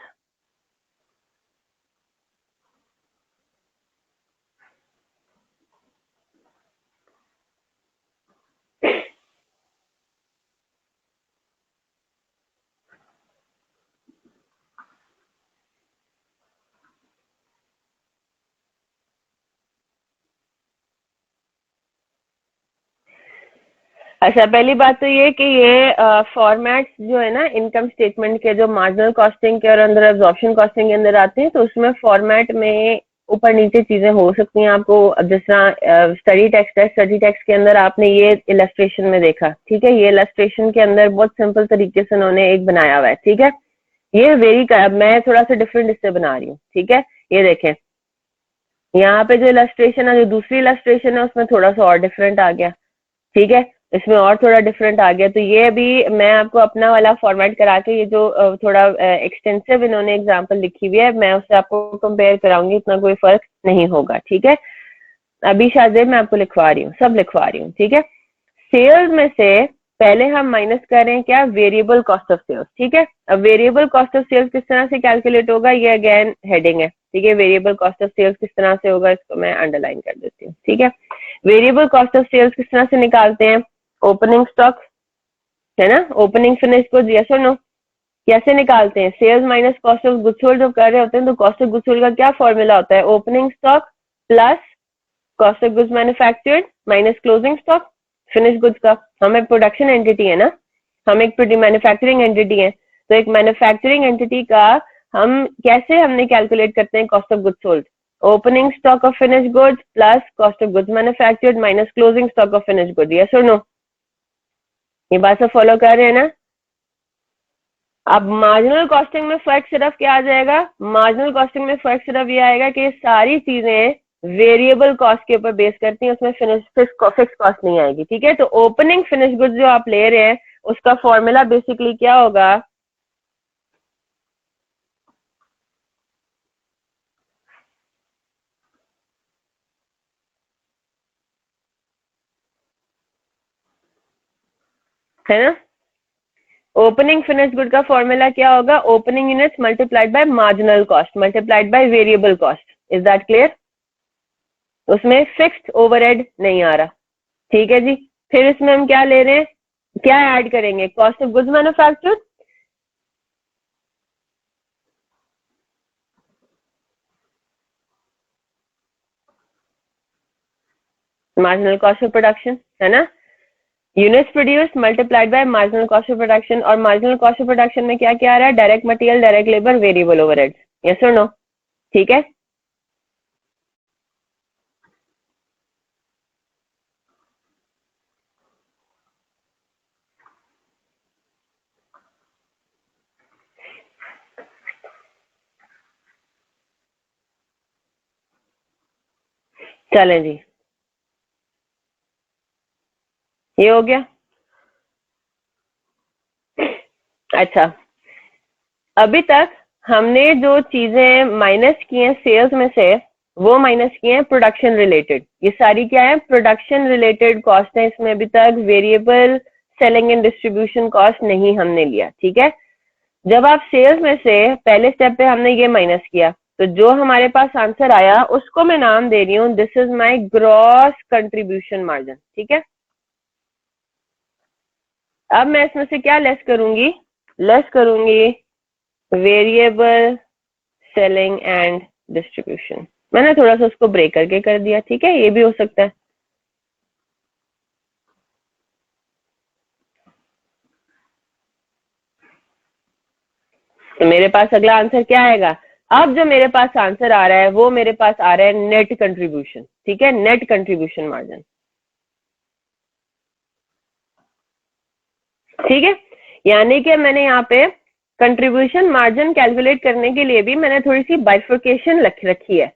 अच्छा पहली बात तो ये कि ये फॉर्मेट्स जो है ना इनकम स्टेटमेंट के, जो मार्जिनल कॉस्टिंग के और अंदर एब्जॉर्प्शन कॉस्टिंग के अंदर आते हैं, तो उसमें फॉर्मेट में ऊपर नीचे चीजें हो सकती हैं आपको। अब जिस तरह स्टडी टेक्स्ट है, स्टडी टेक्स्ट के अंदर आपने ये इलस्ट्रेशन में देखा, ठीक है, ये इलस्ट्रेशन के अंदर बहुत सिंपल तरीके से उन्होंने एक बनाया हुआ है। ठीक है, ये वेरी कर, मैं थोड़ा सा डिफरेंट इससे बना रही हूँ। ठीक है, ये देखें, यहाँ पे जो इलस्ट्रेशन है, जो दूसरी इलस्ट्रेशन है, उसमें थोड़ा सा और डिफरेंट आ गया। ठीक है, इसमें और थोड़ा डिफरेंट आ गया। तो ये अभी मैं आपको अपना वाला फॉर्मेट करा के, ये जो थोड़ा एक्सटेंसिव इन्होंने एग्जांपल लिखी हुई है, मैं उससे आपको कंपेयर कराऊंगी, इतना कोई फर्क नहीं होगा। ठीक है, अभी शायद मैं आपको लिखवा रही हूँ, सब लिखवा रही हूँ। ठीक है, सेल्स में से पहले हम माइनस कर रहे हैं क्या, वेरिएबल कॉस्ट ऑफ सेल्स। ठीक है, अब वेरिएबल कॉस्ट ऑफ सेल्स किस तरह से कैलकुलेट होगा, ये अगेन हेडिंग है। ठीक है, वेरिएबल कॉस्ट ऑफ सेल्स किस तरह से होगा, इसको मैं अंडरलाइन कर देती हूँ। ठीक है, वेरिएबल कॉस्ट ऑफ सेल्स किस तरह से निकालते हैं, ओपनिंग स्टॉक है ना, ओपनिंग फिनिश गुड्स, यस और नो, कैसे निकालते हैं, sales minus cost of goods sold जब कर रहे होते हैं तो कॉस्ट ऑफ गुड्स सोल्ड का क्या फॉर्मूला होता है, opening stock plus cost of goods manufactured minus closing stock finish goods का। हम एक प्रोडक्शन एंटिटी है ना, हम एक मैन्युफैक्चरिंग एंटिटी है, तो एक मैन्युफैक्चरिंग एंटिटी का हम कैसे हमने कैलकुलेट करते हैं cost of goods sold, opening stock of finish goods plus cost of goods manufactured minus closing stock of finish good, yes और नो, ये बात सब फॉलो कर रहे हैं ना। अब मार्जिनल कॉस्टिंग में फर्क सिर्फ क्या आ जाएगा, मार्जिनल कॉस्टिंग में फर्क सिर्फ ये आएगा कि सारी चीजें वेरिएबल कॉस्ट के ऊपर बेस करती हैं, उसमें फिक्स कॉस्ट नहीं आएगी। ठीक है, तो ओपनिंग फिनिश गुड्स जो आप ले रहे हैं उसका फॉर्मूला बेसिकली क्या होगा, है ना, ओपनिंग फिनिश गुड का फॉर्मूला क्या होगा, opening units multiplied by marginal cost multiplied by variable cost. Is that clear? उसमें फिक्स्ड ओवरहेड नहीं आ रहा। ठीक है जी, फिर इसमें हम क्या ले रहे हैं, क्या ऐड करेंगे, cost of goods manufactured marginal cost of production, है ना, units produce multiplied by marginal cost of production, और मार्जिनल कॉस्ट ऑफ प्रोडक्शन में क्या क्या आ रहा है, direct material, direct labour, variable overheads, yes और नो, ठीक है। चलें जी, ये हो गया। अच्छा, अभी तक हमने जो चीजें माइनस की हैं सेल्स में से, वो माइनस की हैं प्रोडक्शन रिलेटेड। ये सारी क्या है, प्रोडक्शन रिलेटेड कॉस्ट है। इसमें अभी तक variable selling and distribution cost नहीं हमने लिया, ठीक है। जब आप सेल्स में से पहले स्टेप पे हमने ये माइनस किया, तो जो हमारे पास आंसर आया उसको मैं नाम दे रही हूँ, this is my gross contribution margin, ठीक है। अब मैं इसमें से क्या लेस करूंगी, लेस करूंगी वेरिएबल सेलिंग एंड डिस्ट्रीब्यूशन। मैंने थोड़ा सा उसको ब्रेक करके कर दिया, ठीक है, ये भी हो सकता है। तो मेरे पास अगला आंसर क्या आएगा, अब जो मेरे पास आंसर आ रहा है वो मेरे पास आ रहा है नेट कंट्रीब्यूशन, ठीक है, नेट कंट्रीब्यूशन मार्जिन, ठीक है। यानी कि मैंने यहाँ पे कंट्रीब्यूशन मार्जिन कैलकुलेट करने के लिए भी मैंने थोड़ी सी बाइफर्केशन रखी है।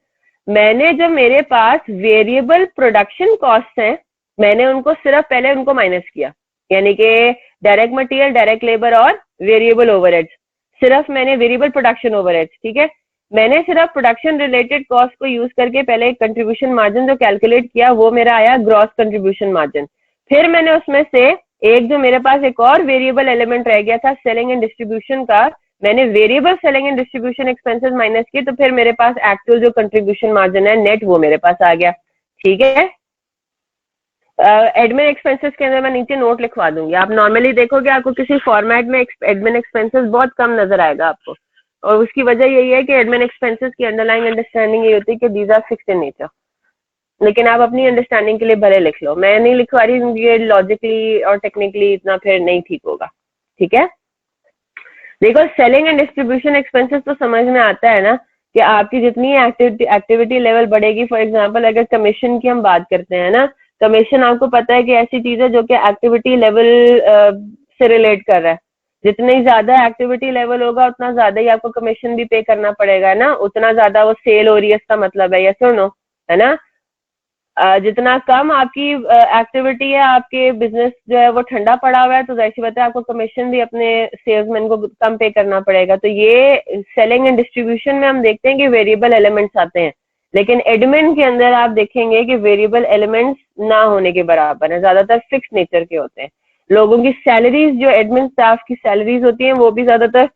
मैंने जब मेरे पास वेरिएबल प्रोडक्शन कॉस्ट हैं, मैंने उनको सिर्फ पहले उनको माइनस किया, यानी कि डायरेक्ट मटेरियल, डायरेक्ट लेबर और वेरिएबल ओवरहेड्स। सिर्फ मैंने वेरिएबल प्रोडक्शन ओवरहेड्स, ठीक है, मैंने सिर्फ प्रोडक्शन रिलेटेड कॉस्ट को यूज करके पहले कंट्रीब्यूशन मार्जिन जो कैलकुलेट किया वो मेरा आया ग्रॉस कंट्रीब्यूशन मार्जिन। फिर मैंने उसमें से एक जो मेरे पास एक और वेरिएबल एलिमेंट रह गया था सेलिंग एंड डिस्ट्रीब्यूशन का, मैंने variable selling and distribution expenses minus किए, तो फिर मेरे पास एक्चुअल जो कंट्रीब्यूशन मार्जिन है नेट वो मेरे पास आ गया, ठीक है। एडमिन एक्सपेंसेस के अंदर मैं नीचे नोट लिखवा दूंगी, आप नॉर्मली देखोगे आपको किसी फॉर्मेट में एडमिन एक्सपेंसेस बहुत कम नजर आएगा आपको, और उसकी वजह यही है कि एडमिन एक्सपेंसेस की अंडरलाइंग अंडरस्टैंडिंग ये होती है कि these are fixed in nature. लेकिन आप अपनी अंडरस्टैंडिंग के लिए भले लिख लो, मैं नहीं लिखवा रही क्योंकि ये लॉजिकली और टेक्निकली इतना फिर नहीं ठीक होगा, ठीक है। देखो सेलिंग एंड डिस्ट्रीब्यूशन एक्सपेंसेस तो समझ में आता है ना, कि आपकी जितनी एक्टिविटी लेवल बढ़ेगी, फॉर एग्जांपल अगर कमीशन की हम बात करते हैं ना, कमीशन आपको पता है कि ऐसी चीज है जो कि एक्टिविटी लेवल से रिलेट कर रहा है। जितनी ज्यादा एक्टिविटी लेवल होगा उतना ज्यादा ही आपको कमीशन भी पे करना पड़ेगा ना, उतना ज्यादा वो सेल हो रही है इसका मतलब है, यस और नो, है ना। जितना कम आपकी एक्टिविटी है, आपके बिजनेस जो है वो ठंडा पड़ा हुआ है, तो जाहिर सी बात है आपको कमीशन भी अपने सेल्समैन को कम पे करना पड़ेगा। तो ये सेलिंग एंड डिस्ट्रीब्यूशन में हम देखते हैं कि वेरिएबल एलिमेंट्स आते हैं, लेकिन एडमिन के अंदर आप देखेंगे कि वेरिएबल एलिमेंट्स ना होने के बराबर है, ज्यादातर फिक्स नेचर के होते हैं। लोगों की सैलरीज, जो एडमिन स्टाफ की सैलरीज होती हैं, वो भी ज्यादातर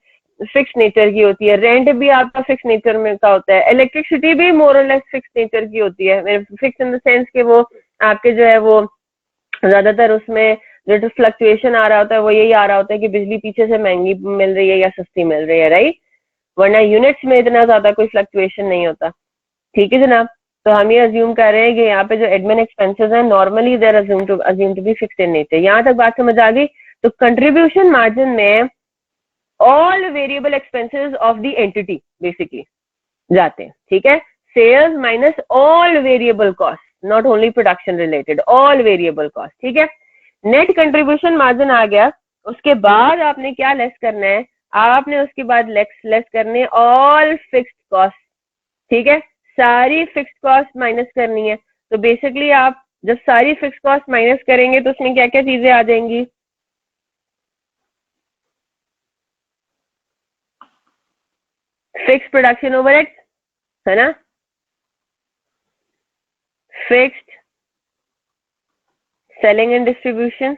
फिक्स नेचर की होती है। रेंट भी आपका फिक्स नेचर में का होता है, इलेक्ट्रिसिटी भी मोर और लेस फिक्स नेचर की होती है, फिक्स इन द सेंस कि वो आपके जो है वो ज्यादातर उसमें जो फ्लक्चुएशन आ रहा होता है वो यही आ रहा होता है कि बिजली पीछे से महंगी मिल रही है या सस्ती मिल रही है, राइट। वरना यूनिट्स में इतना ज्यादा कोई फ्लक्चुएशन नहीं होता, ठीक है जनाब। तो हम ये अज्यूम कर रहे हैं कि यहाँ पे जो एडमिन एक्सपेंसेस हैं normally they're assume to be fixed in nature. यहाँ तक बात समझ आ गई। तो कंट्रीब्यूशन मार्जिन में all variable expenses of the entity basically जाते हैं, ठीक है। Sales minus all variable cost, not only production related, all variable cost, ठीक है। नेट कंट्रीब्यूशन मार्जिन आ गया, उसके बाद आपने क्या लेस करना है, आपने उसके बाद लेस करने ऑल फिक्स्ड कॉस्ट, ठीक है। सारी फिक्स्ड कॉस्ट माइनस करनी है। तो बेसिकली आप जब सारी फिक्स्ड कॉस्ट माइनस करेंगे तो उसमें क्या क्या चीजें आ जाएंगी, फिक्स प्रोडक्शन ओवरहेड, है ना, फिक्स्ड सेलिंग एंड डिस्ट्रीब्यूशन,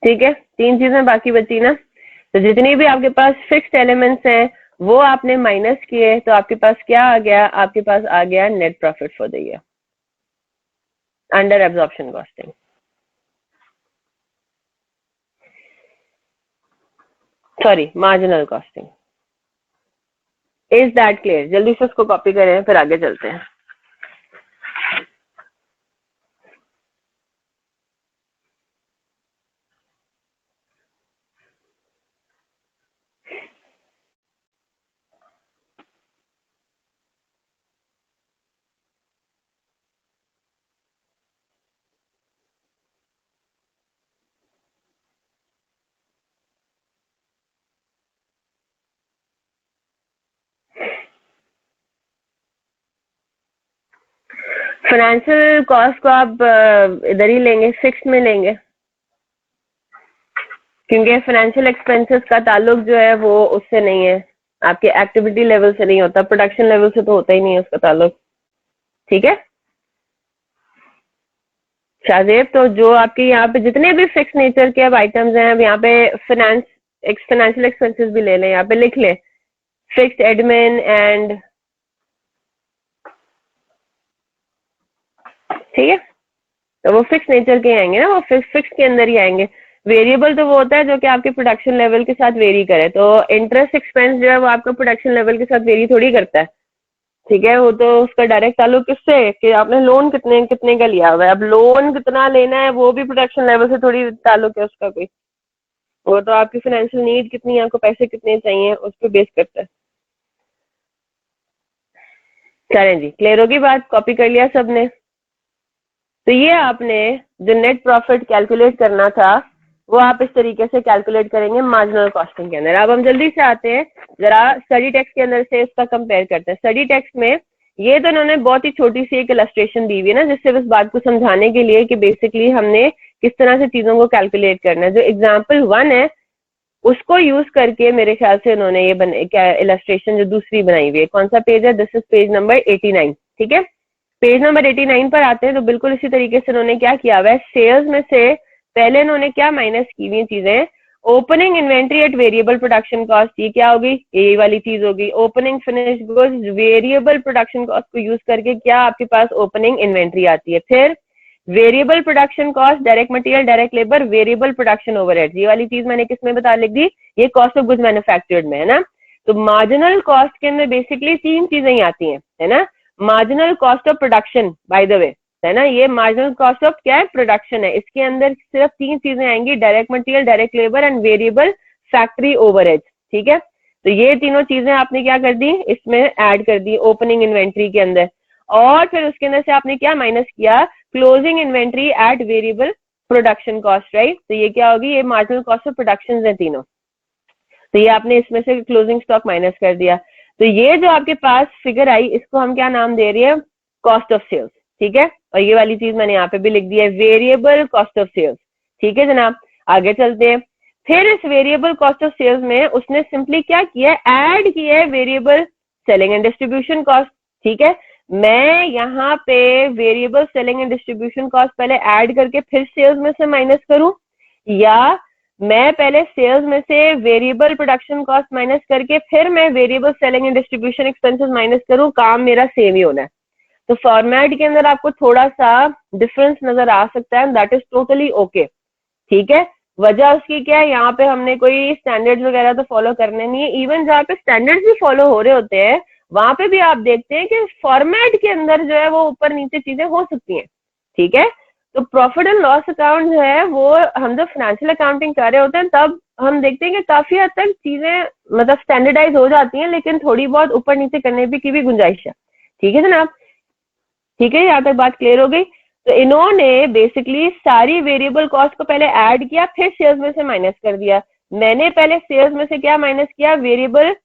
ठीक है। तीन चीजें बाकी बची ना। तो जितनी भी आपके पास फिक्स्ड एलिमेंट्स हैं वो आपने माइनस किए, तो आपके पास क्या आ गया, आपके पास आ गया net profit for the year under absorption costing. Sorry, marginal costing. Is that clear? जल्दी से उसको कॉपी करें फिर आगे चलते हैं। फाइनेंशियल कॉस्ट को आप इधर ही लेंगे, फिक्स में लेंगे, क्योंकि फाइनेंशियल एक्सपेंसेस का ताल्लुक जो है वो उससे नहीं है, आपके एक्टिविटी लेवल से नहीं होता, प्रोडक्शन लेवल से तो होता ही नहीं है उसका ताल्लुक। ठीक है शाहजेब, तो जो आपके यहाँ पे जितने भी फिक्स नेचर के अब आइटम्स हैं, अब यहाँ पे फाइनेंशियल एक्सपेंसेस भी ले लें, यहाँ पे लिख लें फिक्स्ड एडमिन एंड, ठीक है, तो वो फिक्स नेचर के आएंगे ना, वो फिक्स के अंदर ही आएंगे। वेरिएबल तो वो होता है जो कि आपके प्रोडक्शन लेवल के साथ वेरी करे, तो इंटरेस्ट एक्सपेंस जो है वो आपका प्रोडक्शन लेवल के साथ वेरी थोड़ी करता है। ठीक है, वो तो उसका डायरेक्ट ताल्लुक किससे कि आपने लोन कितने कितने का लिया हुआ है, अब लोन कितना लेना है वो भी प्रोडक्शन लेवल से थोड़ी ताल्लुक है उसका कोई, वो तो आपकी फाइनेंशियल नीड कितनी है, आपको पैसे कितने चाहिए उस पर बेस करता है। चलें जी, क्लियर होगी बात? कॉपी कर लिया सबने? तो ये आपने जो नेट प्रॉफिट कैलकुलेट करना था वो आप इस तरीके से कैलकुलेट करेंगे मार्जिनल कॉस्टिंग के अंदर। अब हम जल्दी से आते हैं, जरा स्टडी टेक्स्ट के अंदर से इसका कंपेयर करते हैं। स्टडी टेक्स्ट में ये तो उन्होंने बहुत ही छोटी सी एक इलस्ट्रेशन दी हुई है ना, जिससे इस बात को समझाने के लिए कि बेसिकली हमने किस तरह से चीजों को कैलकुलेट करना है। जो एग्जाम्पल 1 है उसको यूज करके मेरे ख्याल से उन्होंने ये क्या इलस्ट्रेशन जो दूसरी बनाई हुई है, कौन सा पेज है? This is page number 89। ठीक है, पेज नंबर 89 पर आते हैं तो बिल्कुल इसी तरीके से उन्होंने क्या किया हुआ है, सेल्स में से पहले उन्होंने क्या माइनस की हुई चीजें, opening inventory at variable production cost, ये क्या होगी? यही वाली चीज होगी, opening finish goods variable production cost को यूज करके क्या आपके पास ओपनिंग इन्वेंट्री आती है। फिर variable production cost, direct material, direct labour, variable production overhead, ये वाली चीज मैंने किसमें बता लिख दी? ये कॉस्ट ऑफ गुड्स मैन्युफैक्चर्ड में है ना। तो मार्जिनल कॉस्ट के अंदर बेसिकली तीन चीजें ही आती हैं, है ना। Marginal cost of production, by the way, है ना, ये मार्जिनल कॉस्ट ऑफ क्या है? प्रोडक्शन है। इसके अंदर सिर्फ तीन चीजें आएंगी, direct material, direct labour and variable factory overhead. ठीक है, तो ये तीनों चीजें आपने क्या कर दी? इसमें ऐड कर दी ओपनिंग इन्वेंट्री के अंदर, और फिर उसके अंदर से आपने क्या माइनस किया? Closing inventory at variable production cost, right. तो ये क्या होगी? ये मार्जिनल कॉस्ट ऑफ प्रोडक्शन है तीनों, तो ये आपने इसमें से क्लोजिंग स्टॉक माइनस कर दिया। तो ये जो आपके पास फिगर आई इसको हम क्या नाम दे रहे हैं? Cost of sales. ठीक है, और ये वाली चीज मैंने यहाँ पे भी लिख दी है, वेरिएबल कॉस्ट ऑफ सेल्स। ठीक है जनाब, आगे चलते हैं। फिर इस वेरिएबल कॉस्ट ऑफ सेल्स में उसने सिंपली क्या किया है? ऐड किया है variable selling and distribution cost. ठीक है, मैं यहाँ पे variable selling and distribution cost पहले ऐड करके फिर सेल्स में से माइनस करूं, या मैं पहले सेल्स में से वेरिएबल प्रोडक्शन कॉस्ट माइनस करके फिर मैं variable selling and distribution expenses minus करूं, काम मेरा सेम ही होना है। तो फॉर्मेट के अंदर आपको थोड़ा सा डिफरेंस नजर आ सकता है, दैट इज टोटली ओके। ठीक है, वजह उसकी क्या है? यहाँ पे हमने कोई स्टैंडर्ड्स वगैरह तो फॉलो करने नहीं है, इवन जहाँ पे स्टैंडर्ड्स भी फॉलो हो रहे होते हैं वहां पे भी आप देखते हैं कि फॉर्मेट के अंदर जो है वो ऊपर नीचे चीजें हो सकती हैं। ठीक है, तो प्रॉफिट एंड लॉस अकाउंट जो है वो हम जब फाइनेंशियल अकाउंटिंग कर रहे होते हैं तब हम देखते हैं कि काफी हद तक चीजें मतलब स्टैंडर्डाइज हो जाती हैं, लेकिन थोड़ी बहुत ऊपर नीचे करने की भी गुंजाइश है। ठीक है जनाब, ठीक है, यहाँ तक बात क्लियर हो गई। तो इन्होंने बेसिकली सारी वेरिएबल कॉस्ट को पहले ऐड किया फिर सेल्स में से माइनस कर दिया। मैंने पहले सेल्स में से क्या माइनस किया? वेरिएबल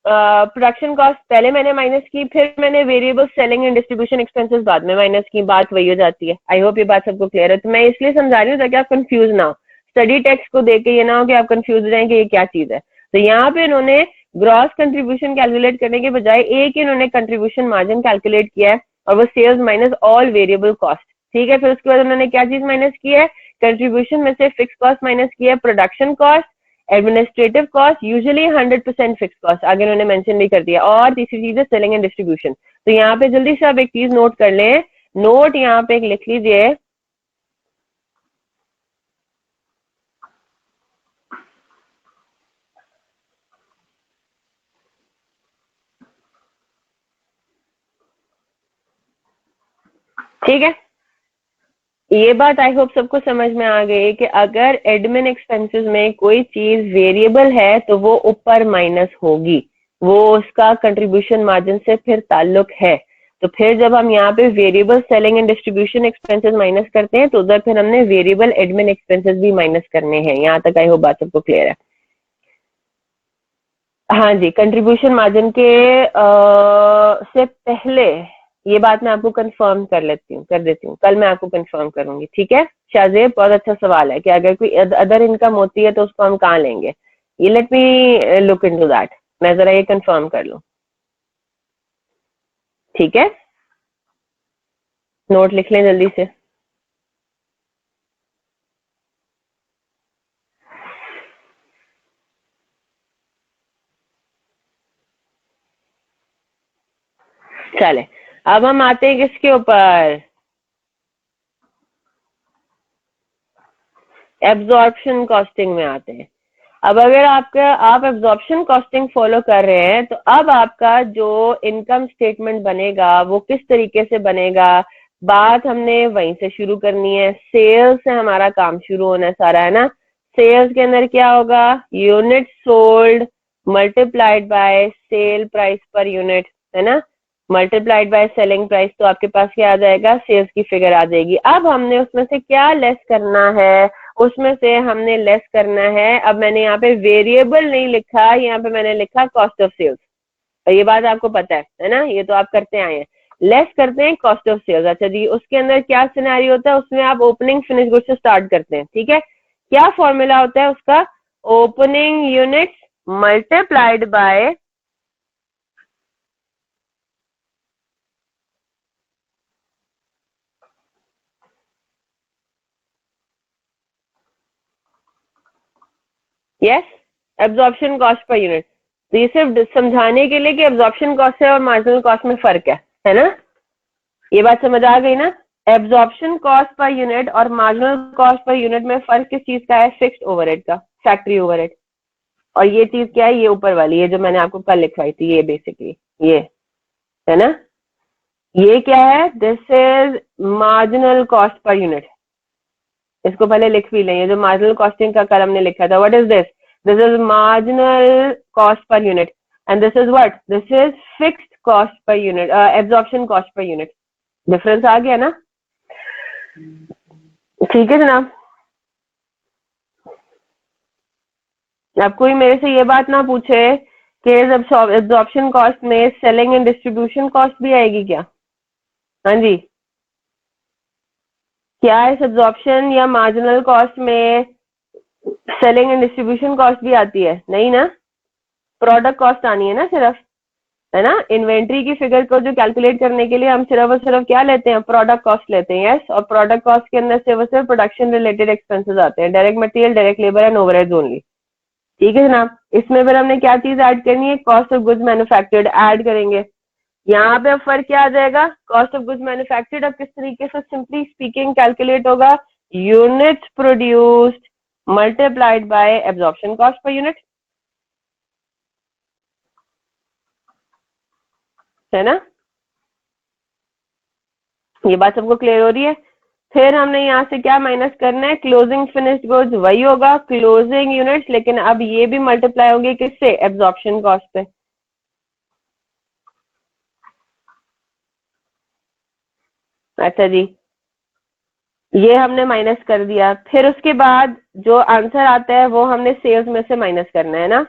प्रोडक्शन कॉस्ट पहले मैंने माइनस की, फिर मैंने variable selling and distribution expenses बाद में माइनस की, बात वही हो जाती है। आई होप ये बात सबको क्लियर है। तो मैं इसलिए समझा रही हूँ ताकि आप कंफ्यूज ना हो, स्टडी टेक्स्ट को देख के ये ना हो कि आप कंफ्यूज हो जाएं कि ये क्या चीज है। तो यहाँ पे इन्होंने ग्रॉस कंट्रीब्यूशन कैलकुलेट करने के बजाय एक इन्होंने कंट्रीब्यूशन मार्जिन कैलकुलेट किया है, और वो sales minus all variable cost. ठीक है, फिर उसके बाद उन्होंने क्या चीज माइनस की है? कंट्रीब्यूशन में से फिक्स कॉस्ट माइनस किया है, production cost, administrative cost, usually 100% fix cost, आगे उन्होंने मेंशन भी कर दिया, और तीसरी चीज है सेलिंग एंड डिस्ट्रीब्यूशन। तो यहाँ पे जल्दी से आप एक चीज नोट कर लें, नोट यहाँ पे एक लिख लीजिए, ठीक है, ये बात आई होप सबको समझ में आ गई कि अगर एडमिन एक्सपेंसेस में कोई चीज वेरिएबल है तो वो ऊपर माइनस होगी, वो उसका कंट्रीब्यूशन मार्जिन से फिर ताल्लुक है। तो फिर जब हम यहाँ पे variable selling and distribution expenses minus करते हैं तो उधर फिर हमने वेरिएबल एडमिन एक्सपेंसेस भी माइनस करने हैं। यहाँ तक आई होप बात सबको क्लियर है। हाँ जी, कंट्रीब्यूशन मार्जिन के से पहले ये बात मैं आपको कंफर्म कर देती हूँ, कल मैं आपको कंफर्म करूंगी। ठीक है शाहजेब, बहुत अच्छा सवाल है कि अगर कोई अदर इनकम होती है तो उसको हम कहाँ लेंगे। ये let me look into that, मैं जरा ये कंफर्म कर लूँ। ठीक है, नोट लिख लें जल्दी से। चले, अब हम आते हैं किसके ऊपर, एब्जॉर्प्शन कॉस्टिंग में आते हैं। अब अगर आप एब्जॉर्प्शन कॉस्टिंग फॉलो कर रहे हैं तो अब आपका जो इनकम स्टेटमेंट बनेगा वो किस तरीके से बनेगा। बात हमने वहीं से शुरू करनी है, सेल्स से हमारा काम शुरू होना है सारा, है ना। सेल्स के अंदर क्या होगा, unit sold multiplied by sale price per unit, है ना। मल्टीप्लाइड बाय सेलिंग प्राइस, तो आपके पास क्या आ जाएगा, सेल्स की फिगर आ जाएगी। अब हमने उसमें से क्या लेस करना है, उसमें से हमने लेस करना है। अब मैंने यहाँ पे वेरिएबल नहीं लिखा, यहाँ पे मैंने लिखा कॉस्ट ऑफ सेल्स। और ये बात आपको पता है ना, ये तो आप करते आए हैं। लेस करते हैं कॉस्ट ऑफ सेल्स। अच्छा जी, उसके अंदर क्या सिनेरियो होता है, उसमें आप ओपनिंग फिनिश गुड से स्टार्ट करते हैं। ठीक है, क्या फॉर्मूला होता है उसका, opening units multiplied by yes absorption cost per unit. तो ये सिर्फ समझाने के लिए कि एब्जॉर्प्शन कॉस्ट है और मार्जिनल कॉस्ट में फर्क है ना। ये बात समझ आ गई ना। एब्जॉर्प्शन कॉस्ट पर यूनिट और मार्जिनल कॉस्ट पर यूनिट में फर्क किस चीज का है, फिक्स्ड ओवरहेड का, फैक्ट्री ओवरहेड। और ये चीज क्या है, ये ऊपर वाली, ये जो मैंने आपको कल लिखवाई थी, ये बेसिकली ये है ना। ये क्या है, this is marginal cost per unit. इसको पहले लिख भी लें, ये जो मार्जिनल कॉस्टिंग का कल हमने लिखा था, what is this, this is marginal cost per unit and this is what, this is fixed cost per unit, absorption cost per unit. Difference आ गया ना। ठीक है जनाब, अब कोई मेरे से ये बात ना पूछे कि एब्जॉर्प्शन कॉस्ट में सेलिंग एंड डिस्ट्रीब्यूशन कॉस्ट भी आएगी क्या। हाँ जी, क्या इस एब्जॉर्प्शन या मार्जिनल कॉस्ट में सेलिंग एंड डिस्ट्रीब्यूशन कॉस्ट भी आती है, नहीं ना। प्रोडक्ट कॉस्ट आनी है ना सिर्फ, है ना। इन्वेंट्री की फिगर को जो कैलकुलेट करने के लिए हम सिर्फ और सिर्फ क्या लेते हैं, प्रोडक्ट कॉस्ट लेते हैं। यस, और प्रोडक्ट कॉस्ट के अंदर सिर्फ और सिर्फ प्रोडक्शन रिलेटेड एक्सपेंसेस आते हैं, direct material, direct labour and overheads only. ठीक है जनाब, इसमें फिर हमने क्या चीज ऐड करनी है, cost of goods manufactured add करेंगे। यहाँ पे अब फर्क क्या आ जाएगा, कॉस्ट ऑफ गुड्स मैन्युफैक्चर्ड अब किस तरीके से सिंपली स्पीकिंग कैलकुलेट होगा, units produced multiplied by absorption cost per unit, है ना। ये बात सबको क्लियर हो रही है। फिर हमने यहाँ से क्या माइनस करना है, क्लोजिंग फिनिश्ड गुड्स, वही होगा क्लोजिंग यूनिट्स, लेकिन अब ये भी मल्टीप्लाई होंगे किससे, एब्जॉर्प्शन कॉस्ट पे। अच्छा जी, ये हमने माइनस कर दिया। फिर उसके बाद जो आंसर आता है वो हमने सेल्स में से माइनस करना है ना,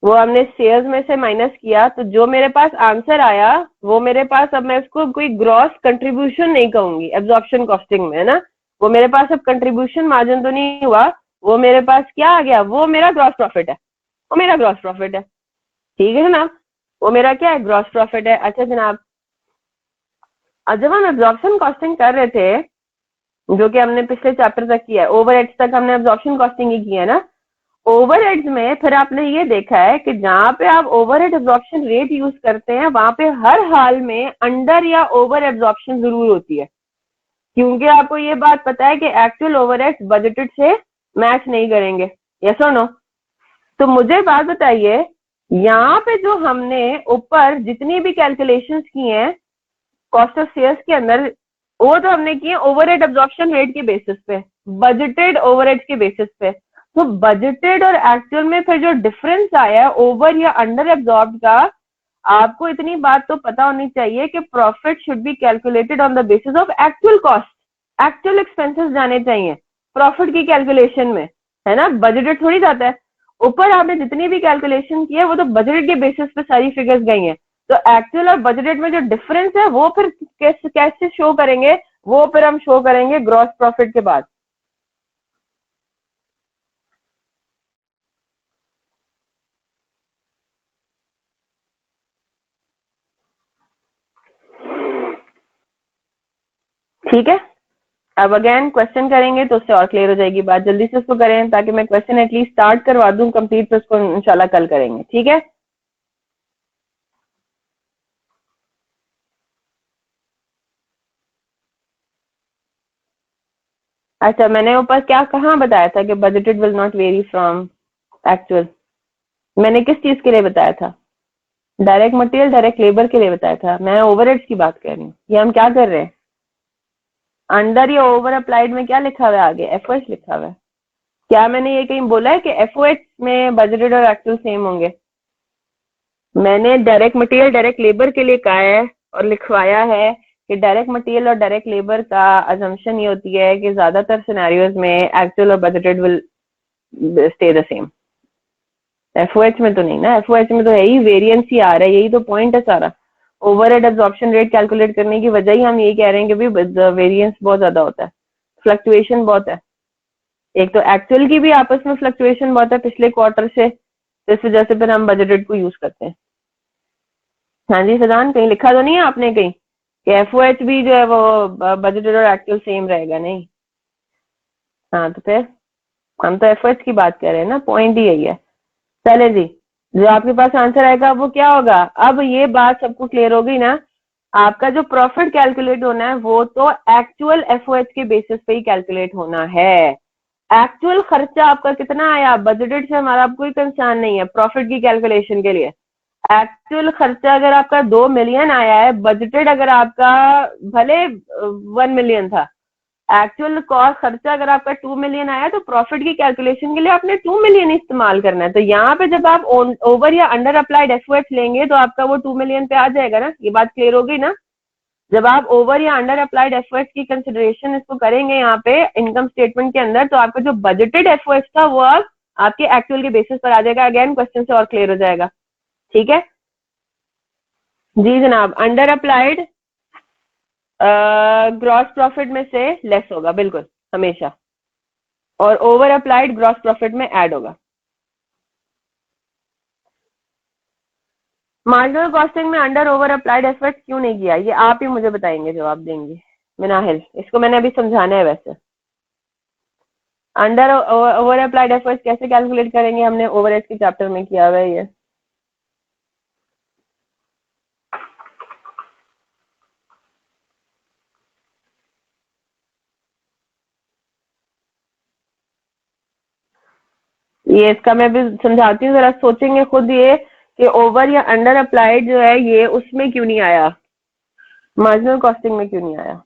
वो हमने सेल्स में से माइनस किया। तो जो मेरे पास आंसर आया वो मेरे पास, अब मैं उसको कोई ग्रॉस कंट्रीब्यूशन नहीं कहूंगी एब्जॉर्प्शन कॉस्टिंग में, है ना। वो मेरे पास अब कंट्रीब्यूशन मार्जिन तो नहीं हुआ, वो मेरे पास क्या आ गया, वो मेरा ग्रॉस प्रॉफिट है, वो मेरा ग्रॉस प्रॉफिट है। ठीक है जनाब, वो मेरा क्या है, ग्रॉस प्रॉफिट है। अच्छा जनाब, अब जब हम एब्जॉर्प्शन कॉस्टिंग कर रहे थे, जो कि हमने पिछले चैप्टर तक किया है, ओवरहेड्स तक हमने एब्जॉर्प्शन कॉस्टिंग ही की है ना। ओवरहेड्स में फिर आपने ये देखा है कि जहां पे आप ओवरहेड एब्जॉर्प्शन रेट यूज करते हैं वहां पे हर हाल में अंडर या ओवर एब्जॉर्प्शन जरूर होती है, क्योंकि आपको ये बात पता है कि एक्चुअल ओवरहेड्स बजटेड से मैच नहीं करेंगे। यस और नो। तो मुझे बात बताइए, यहाँ पे जो हमने ऊपर जितनी भी कैलकुलेशंस की हैं कॉस्ट ऑफ सेल्स के अंदर वो तो हमने किए ओवरहेड एब्जॉर्प्शन रेट के बेसिस पे, बजटेड ओवरहेड के बेसिस पे। तो बजटेड और एक्चुअल में फिर जो डिफरेंस आया है ओवर या अंडर एब्जॉर्ब का, आपको इतनी बात तो पता होनी चाहिए कि profit should be calculated on the basis of actual cost, actual expenses जाने चाहिए प्रॉफिट की कैलकुलेशन में, है ना, बजटेड थोड़ी जाता है। ऊपर आपने जितनी भी कैलकुलेशन की है वो तो बजटेड के बेसिस पे सारी फिगर्स गई हैं। तो एक्चुअल और बजटेड में जो डिफरेंस है वो फिर कैसे कैसे शो करेंगे, वो फिर हम शो करेंगे ग्रॉस प्रॉफिट के बाद। ठीक है, अब अगेन क्वेश्चन करेंगे तो उससे और क्लियर हो जाएगी बात। जल्दी से उसको करें ताकि मैं क्वेश्चन एटलीस्ट स्टार्ट करवा दूं कंप्लीट, तो उसको इंशाल्लाह कल करेंगे। ठीक है, अच्छा मैंने ऊपर क्या कहाँ बताया था कि budgeted will not very from actual, मैंने किस चीज के लिए बताया था? डायरेक्ट मटेरियल डायरेक्ट लेबर के लिए बताया था। मैं ओवरहेड्स की बात कर रही हूँ। ये हम क्या कर रहे हैं, अंडर या ओवर अप्लाइड में क्या लिखा हुआ है आगे, एफओएच लिखा हुआ है। क्या मैंने ये कहीं बोला है कि एफओएच में बजटेड और एक्चुअल सेम होंगे? मैंने डायरेक्ट मटेरियल डायरेक्ट लेबर के लिए कहा है और लिखवाया है कि डायरेक्ट मटेरियल और डायरेक्ट लेबर का अजम्पशन ये होती है कि ज्यादातर सिनेरियोज में एक्चुअल और budgeted will stay the same. FOH में तो नहीं ना, एफओएच में तो है ही वेरिएंस ही आ रहा है, यही तो पॉइंट है सारा। ओवरहेड एब्जॉर्प्शन रेट कैलकुलेट करने की वजह ही हम यही कह रहे हैं कि भाई वेरिएंस बहुत ज्यादा होता है, फ्लक्चुएशन बहुत है। एक तो एक्चुअल की भी आपस में फ्लक्चुएशन बहुत है पिछले क्वार्टर से, तो इस वजह से फिर हम बजटेड को यूज करते हैं। हाँ जी फैजान, कहीं लिखा तो नहीं है आपने कहीं कि एफओएच भी जो है वो बजटेड और एक्चुअल सेम रहेगा? नहीं। हाँ तो फिर हम तो एफओएच की बात कर रहे हैं ना, पॉइंट ही यही है। चले जी, जो आपके पास आंसर आएगा वो क्या होगा? अब ये बात सबको क्लियर हो गई ना? आपका जो प्रॉफिट कैलकुलेट होना है वो तो एक्चुअल एफओएच के बेसिस पे ही कैलकुलेट होना है। एक्चुअल खर्चा आपका कितना आया बजटेड से हमारा कोई कंसर्न नहीं है प्रॉफिट की कैलकुलेशन के लिए। एक्चुअल खर्चा अगर आपका 2 मिलियन आया है, बजटेड अगर आपका भले 1 मिलियन था, एक्चुअल कॉस्ट खर्चा अगर आपका 2 मिलियन आया तो प्रॉफिट की कैलकुलेशन के लिए आपने 2 मिलियन इस्तेमाल करना है। तो यहाँ पे जब आप ओवर या अंडर अप्लाइड एफओएच लेंगे तो आपका वो 2 मिलियन पे आ जाएगा ना। ये बात क्लियर हो गई ना? जब आप ओवर या अंडर अप्लाइड एफओएच की कंसिडरेशन इसको करेंगे यहाँ पे इनकम स्टेटमेंट के अंदर, तो आपका जो बजटेड एफओएच था वो अब आपके एक्चुअल के बेसिस पर आ जाएगा। अगेन क्वेश्चन से और क्लियर हो जाएगा। ठीक है जी जनाब, अंडर अप्लाइड ग्रॉस प्रॉफिट में से लेस होगा बिल्कुल हमेशा, और ओवर अप्लाइड ग्रॉस प्रॉफिट में ऐड होगा। मार्जिनल कॉस्टिंग में अंडर ओवर अप्लाइड एफर्ट क्यों नहीं किया, ये आप ही मुझे बताएंगे, जवाब देंगे मिनाहिल। इसको मैंने अभी समझाना है वैसे। अंडर ओवर अप्लाइड एफर्ट कैसे कैलकुलेट करेंगे, हमने ओवर एज के चैप्टर में किया हुआ है ये। इसका मैं भी समझाती हूँ, जरा सोचेंगे खुद ये कि ओवर या अंडर अप्लाइड जो है ये उसमें क्यों नहीं आया, मार्जिनल कॉस्टिंग में क्यों नहीं आया।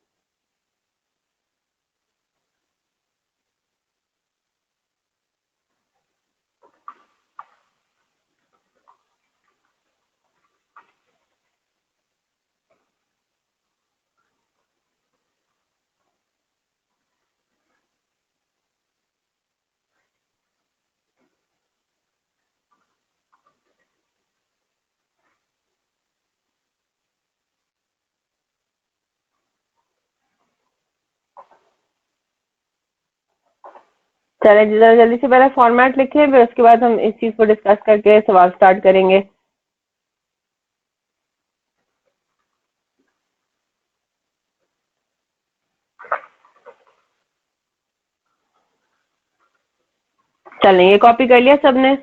चले जरा जल्दी से पहले फॉर्मेट लिखे, फिर उसके बाद हम इस चीज को डिस्कस करके सवाल स्टार्ट करेंगे। चलें, ये कॉपी कर लिया सबने?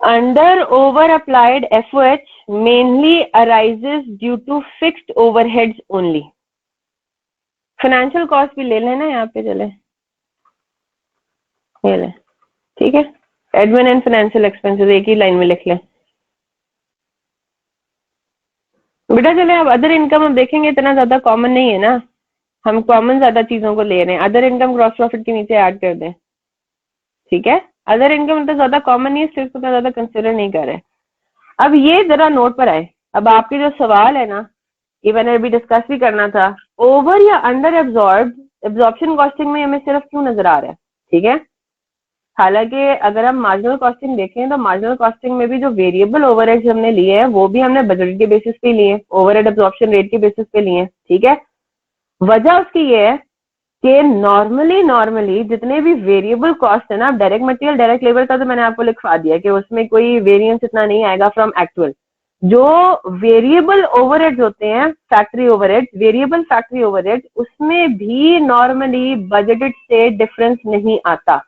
under over applied FOH mainly arises due to fixed overheads only. Financial cost भी ले लेना यहाँ पे, चले ये ले, ठीक है। एडमिन एंड फाइनेंशियल एक्सपेंसेस एक ही लाइन में लिख लें बेटा। चले अब अदर इनकम हम देखेंगे, इतना ज्यादा कॉमन नहीं है ना, हम कॉमन ज्यादा चीजों को ले रहे हैं। अदर इनकम ग्रॉस प्रॉफिट के नीचे ऐड कर दें, ठीक है। अदर इनकम तो ज्यादा कॉमन नहीं है, सिर्फ उतना ज्यादा कंसिडर नहीं कर रहे। अब ये जरा नोट पर आए, अब आपके जो सवाल है ना, ये मैंने अभी डिस्कस भी करना था, ओवर या अंडर एब्जॉर्प्शन कॉस्टिंग में हमें सिर्फ क्यों नजर आ रहा है, ठीक है। हालांकि अगर हम मार्जिनल कॉस्टिंग देखें तो मार्जिनल कॉस्टिंग में भी जो वेरिएबल ओवरहेड्स हमने लिए हैं वो भी हमने बजट के बेसिस पे लिए, ओवरहेड एब्जॉर्प्शन रेट के बेसिस पे लिए, ठीक है। वजह उसकी ये है कि नॉर्मली जितने भी वेरिएबल कॉस्ट है ना, डायरेक्ट मटेरियल डायरेक्ट लेबर का तो मैंने आपको लिखवा दिया कि उसमें कोई वेरिएंस इतना नहीं आएगा फ्रॉम एक्चुअल। जो वेरिएबल ओवरहेड्स होते हैं, factory overheads, variable factory overheads, उसमें भी नॉर्मली बजटेड से डिफरेंस नहीं आता।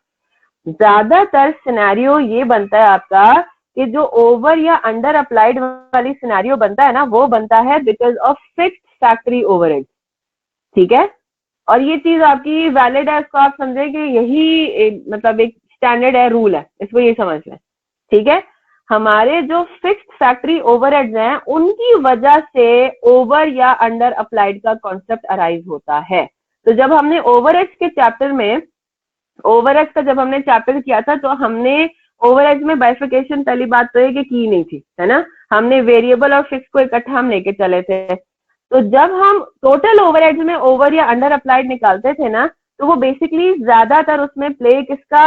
ज्यादातर सिनेरियो ये बनता है आपका कि जो ओवर या अंडर अप्लाइड वाली सिनेरियो बनता है ना, वो बनता है because of fixed factory overhead, ठीक है। और ये चीज आपकी वैलिड है, इसको आप समझे कि यही मतलब एक स्टैंडर्ड है, रूल है, इसको ये समझ लें, ठीक है। हमारे जो फिक्स्ड फैक्ट्री ओवरहेड्स हैं उनकी वजह से ओवर या अंडर अप्लाइड का कॉन्सेप्ट अराइज होता है। तो जब हमने ओवरहेड्स के चैप्टर में, ओवरहेड्स का जब हमने चैप्टर किया था, तो हमने ओवरहेड्स में बाइफिकेशन पहली बात तो है कि की नहीं थी, है ना। हमने वेरिएबल और फिक्स को इकट्ठा हम लेके चले थे। तो जब हम टोटल ओवरहेड्स में ओवर या अंडर अप्लाइड निकालते थे ना, तो वो बेसिकली ज्यादातर उसमें प्ले किसका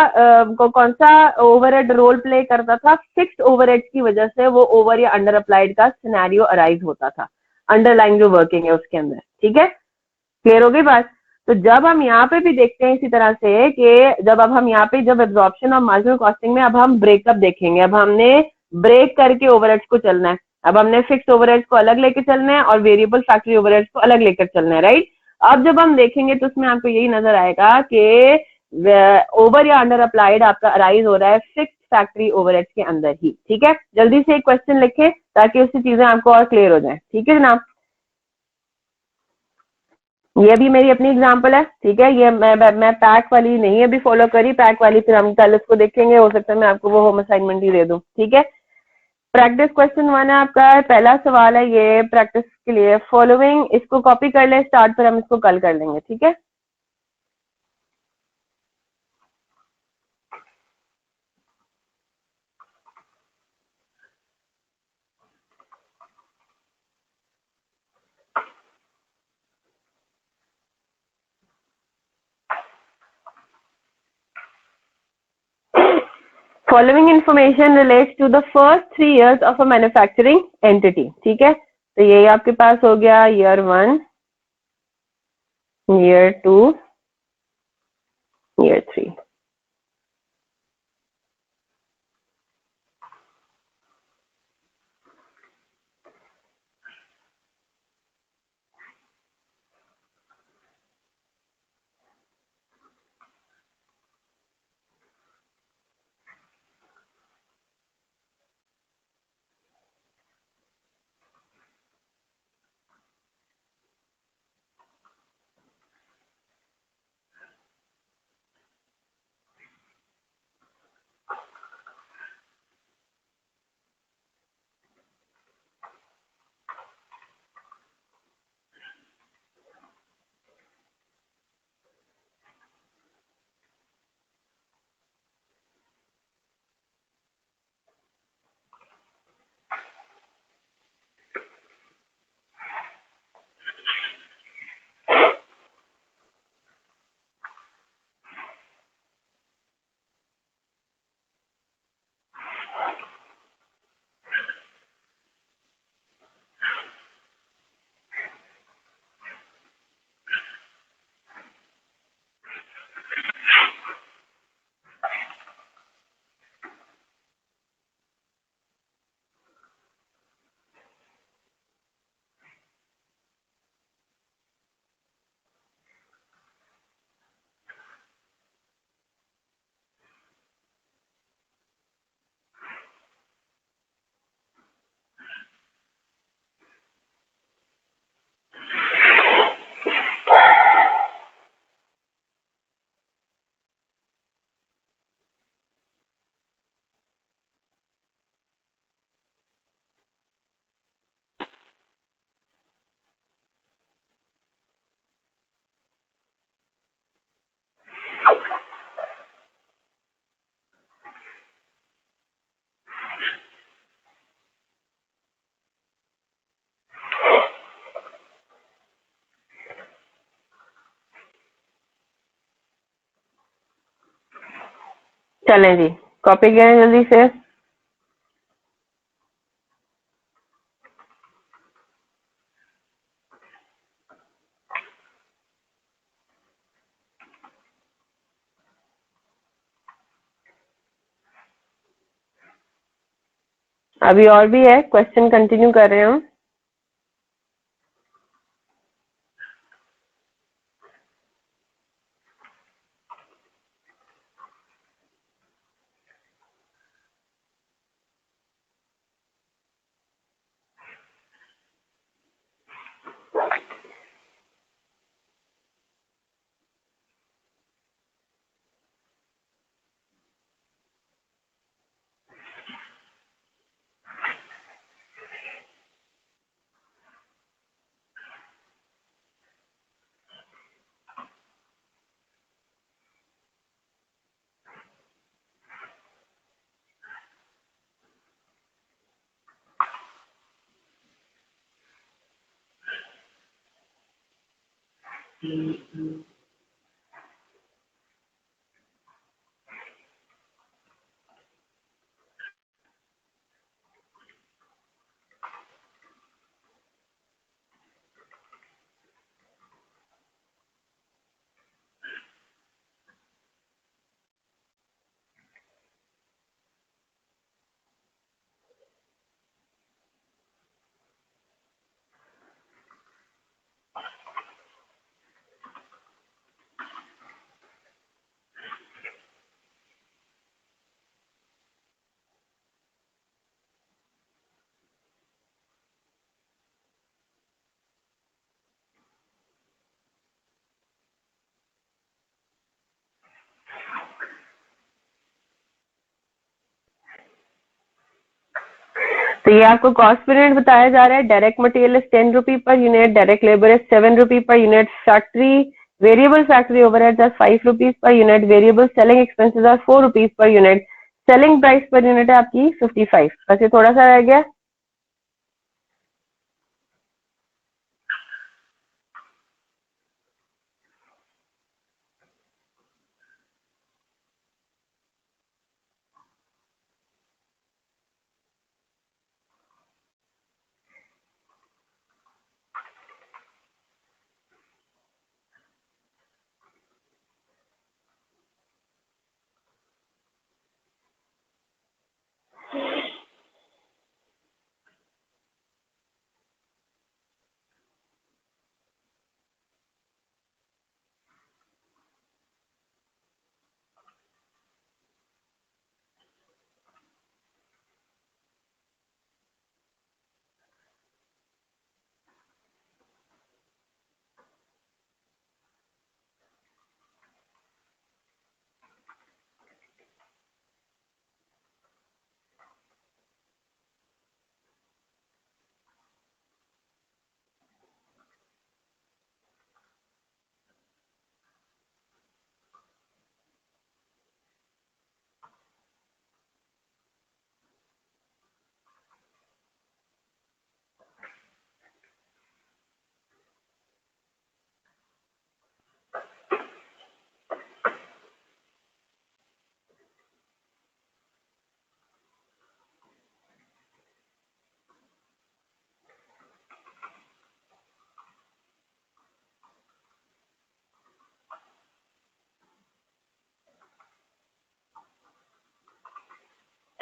कौन सा ओवरहेड रोल प्ले करता था, फिक्स्ड ओवरहेड्स की वजह से वो ओवर या अंडर अप्लाइड का सिनेरियो अराइज होता था, अंडरलाइन जो वर्किंग है उसके अंदर, ठीक है। क्लियर हो गई बात। तो जब हम यहाँ पे भी देखते हैं इसी तरह से कि जब अब हम यहाँ पे जब एब्जॉर्प्शन और मार्जिनल कॉस्टिंग में अब हम ब्रेकअप देखेंगे, अब हमने ब्रेक करके ओवरहेड्स को चलना है, अब हमने फिक्स ओवरहेड्स को अलग लेके चलना है और वेरिएबल फैक्ट्री ओवरहेड्स को अलग लेकर चलना है, राइट। अब जब हम देखेंगे तो उसमें आपको यही नजर आएगा कि ओवर या अंडर अप्लाइड आपका अराइज हो रहा है फिक्स फैक्ट्री ओवरहेड्स के अंदर ही, ठीक है। जल्दी से एक क्वेश्चन लिखे ताकि उसकी चीजें आपको और क्लियर हो जाए, ठीक है जनाब। ये भी मेरी अपनी एग्जांपल है, ठीक है। ये मैं पैक वाली नहीं अभी फॉलो करी, पैक वाली फिर हम कल इसको देखेंगे, हो सकता है मैं आपको वो होम असाइनमेंट ही दे दूं, ठीक है। प्रैक्टिस क्वेश्चन 1 है आपका, पहला सवाल है ये प्रैक्टिस के लिए, फॉलोइंग, इसको कॉपी कर ले स्टार्ट पर, हम इसको कल कर लेंगे, ठीक है। Following information relates to the first 3 years of a manufacturing entity, ठीक है। तो ये आपके पास हो गया ईयर 1, ईयर 2, ईयर 3। चलें जी, कॉपी करें जल्दी से। अभी और भी है, क्वेश्चन कंटिन्यू कर रहे हैं हम। तो ये आपको कॉस्ट पर यूनिट बताया जा रहा है। Direct material is 10 rupee per unit, direct labour is 7 rupee per unit, factory variable factory overhead are 5 rupees per unit, variable selling expenses are 4 rupees per unit, selling price per unit है आपकी 55। बस ये थोड़ा सा रह गया।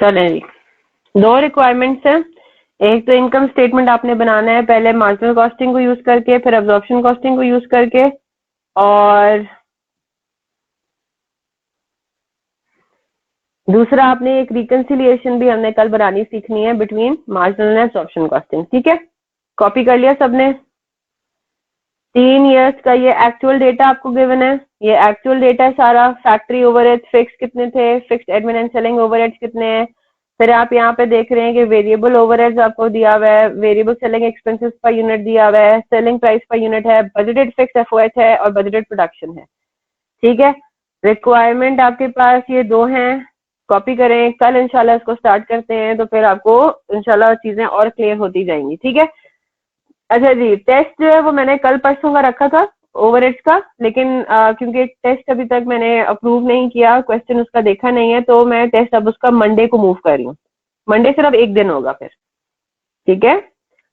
चलें जी, दो रिक्वायरमेंट्स हैं। एक तो इनकम स्टेटमेंट आपने बनाना है पहले मार्जिनल कॉस्टिंग को यूज करके, फिर अब्जॉर्प्शन कॉस्टिंग को यूज करके, और दूसरा आपने एक रिकंसिलिएशन भी हमने कल बनानी सीखनी है between marginal and absorption costing. ठीक है, कॉपी कर लिया सबने? 3 इयर्स का ये एक्चुअल डेटा आपको गिवन है। ये एक्चुअल डेटा है सारा। फैक्ट्री ओवरहेड्स फिक्स कितने थे, fixed admin and selling overheads कितने हैं। फिर आप यहाँ पे देख रहे हैं कि वेरिएबल ओवरहेड्स आपको दिया हुआ है, variable selling expenses per unit दिया हुआ है, सेलिंग प्राइस पर यूनिट है, बजटेड फिक्स एफओएच है और बजटेड प्रोडक्शन है। ठीक है, रिक्वायरमेंट आपके पास ये दो हैं। कॉपी करें, कल इंशाल्लाह इसको स्टार्ट करते हैं तो फिर आपको इंशाल्लाह चीजें और क्लियर होती जाएंगी। ठीक है, अच्छा जी, टेस्ट जो है वो मैंने कल परसों का रखा था। ओवरहेड्स का, लेकिन क्योंकि टेस्ट अभी तक मैंने अप्रूव नहीं किया, क्वेश्चन उसका देखा नहीं है, तो मैं टेस्ट अब उसका मंडे को मूव कर रही हूँ। मंडे सिर्फ एक दिन होगा फिर, ठीक है?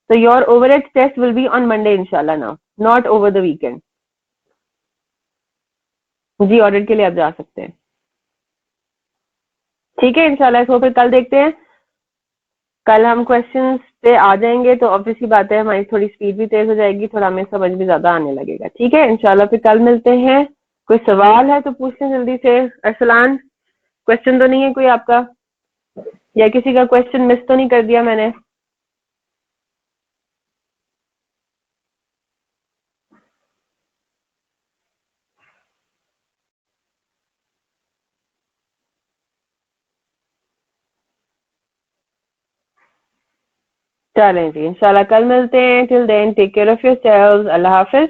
तो your overhead test will be on Monday इंशाल्लाह now, not over the weekend. जी, ऑडिट के लिए आप जा सकते हैं, ठीक है? इंशाल्लाह इसको फिर कल देखते हैं। कल हम क्वेश्चंस पे आ जाएंगे तो ऑब्वियसली बात है, हमारी थोड़ी स्पीड भी तेज हो जाएगी, थोड़ा हमें समझ भी ज्यादा आने लगेगा, ठीक है? इंशाल्लाह फिर कल मिलते हैं। कोई सवाल है तो पूछ लें जल्दी से। अरसलान, क्वेश्चन तो नहीं है कोई आपका, या किसी का क्वेश्चन मिस तो नहीं कर दिया मैंने? चलें जी, इंशाल्लाह कल मिलते हैं। Till then take care of yourselves. अल्लाह हाफिज।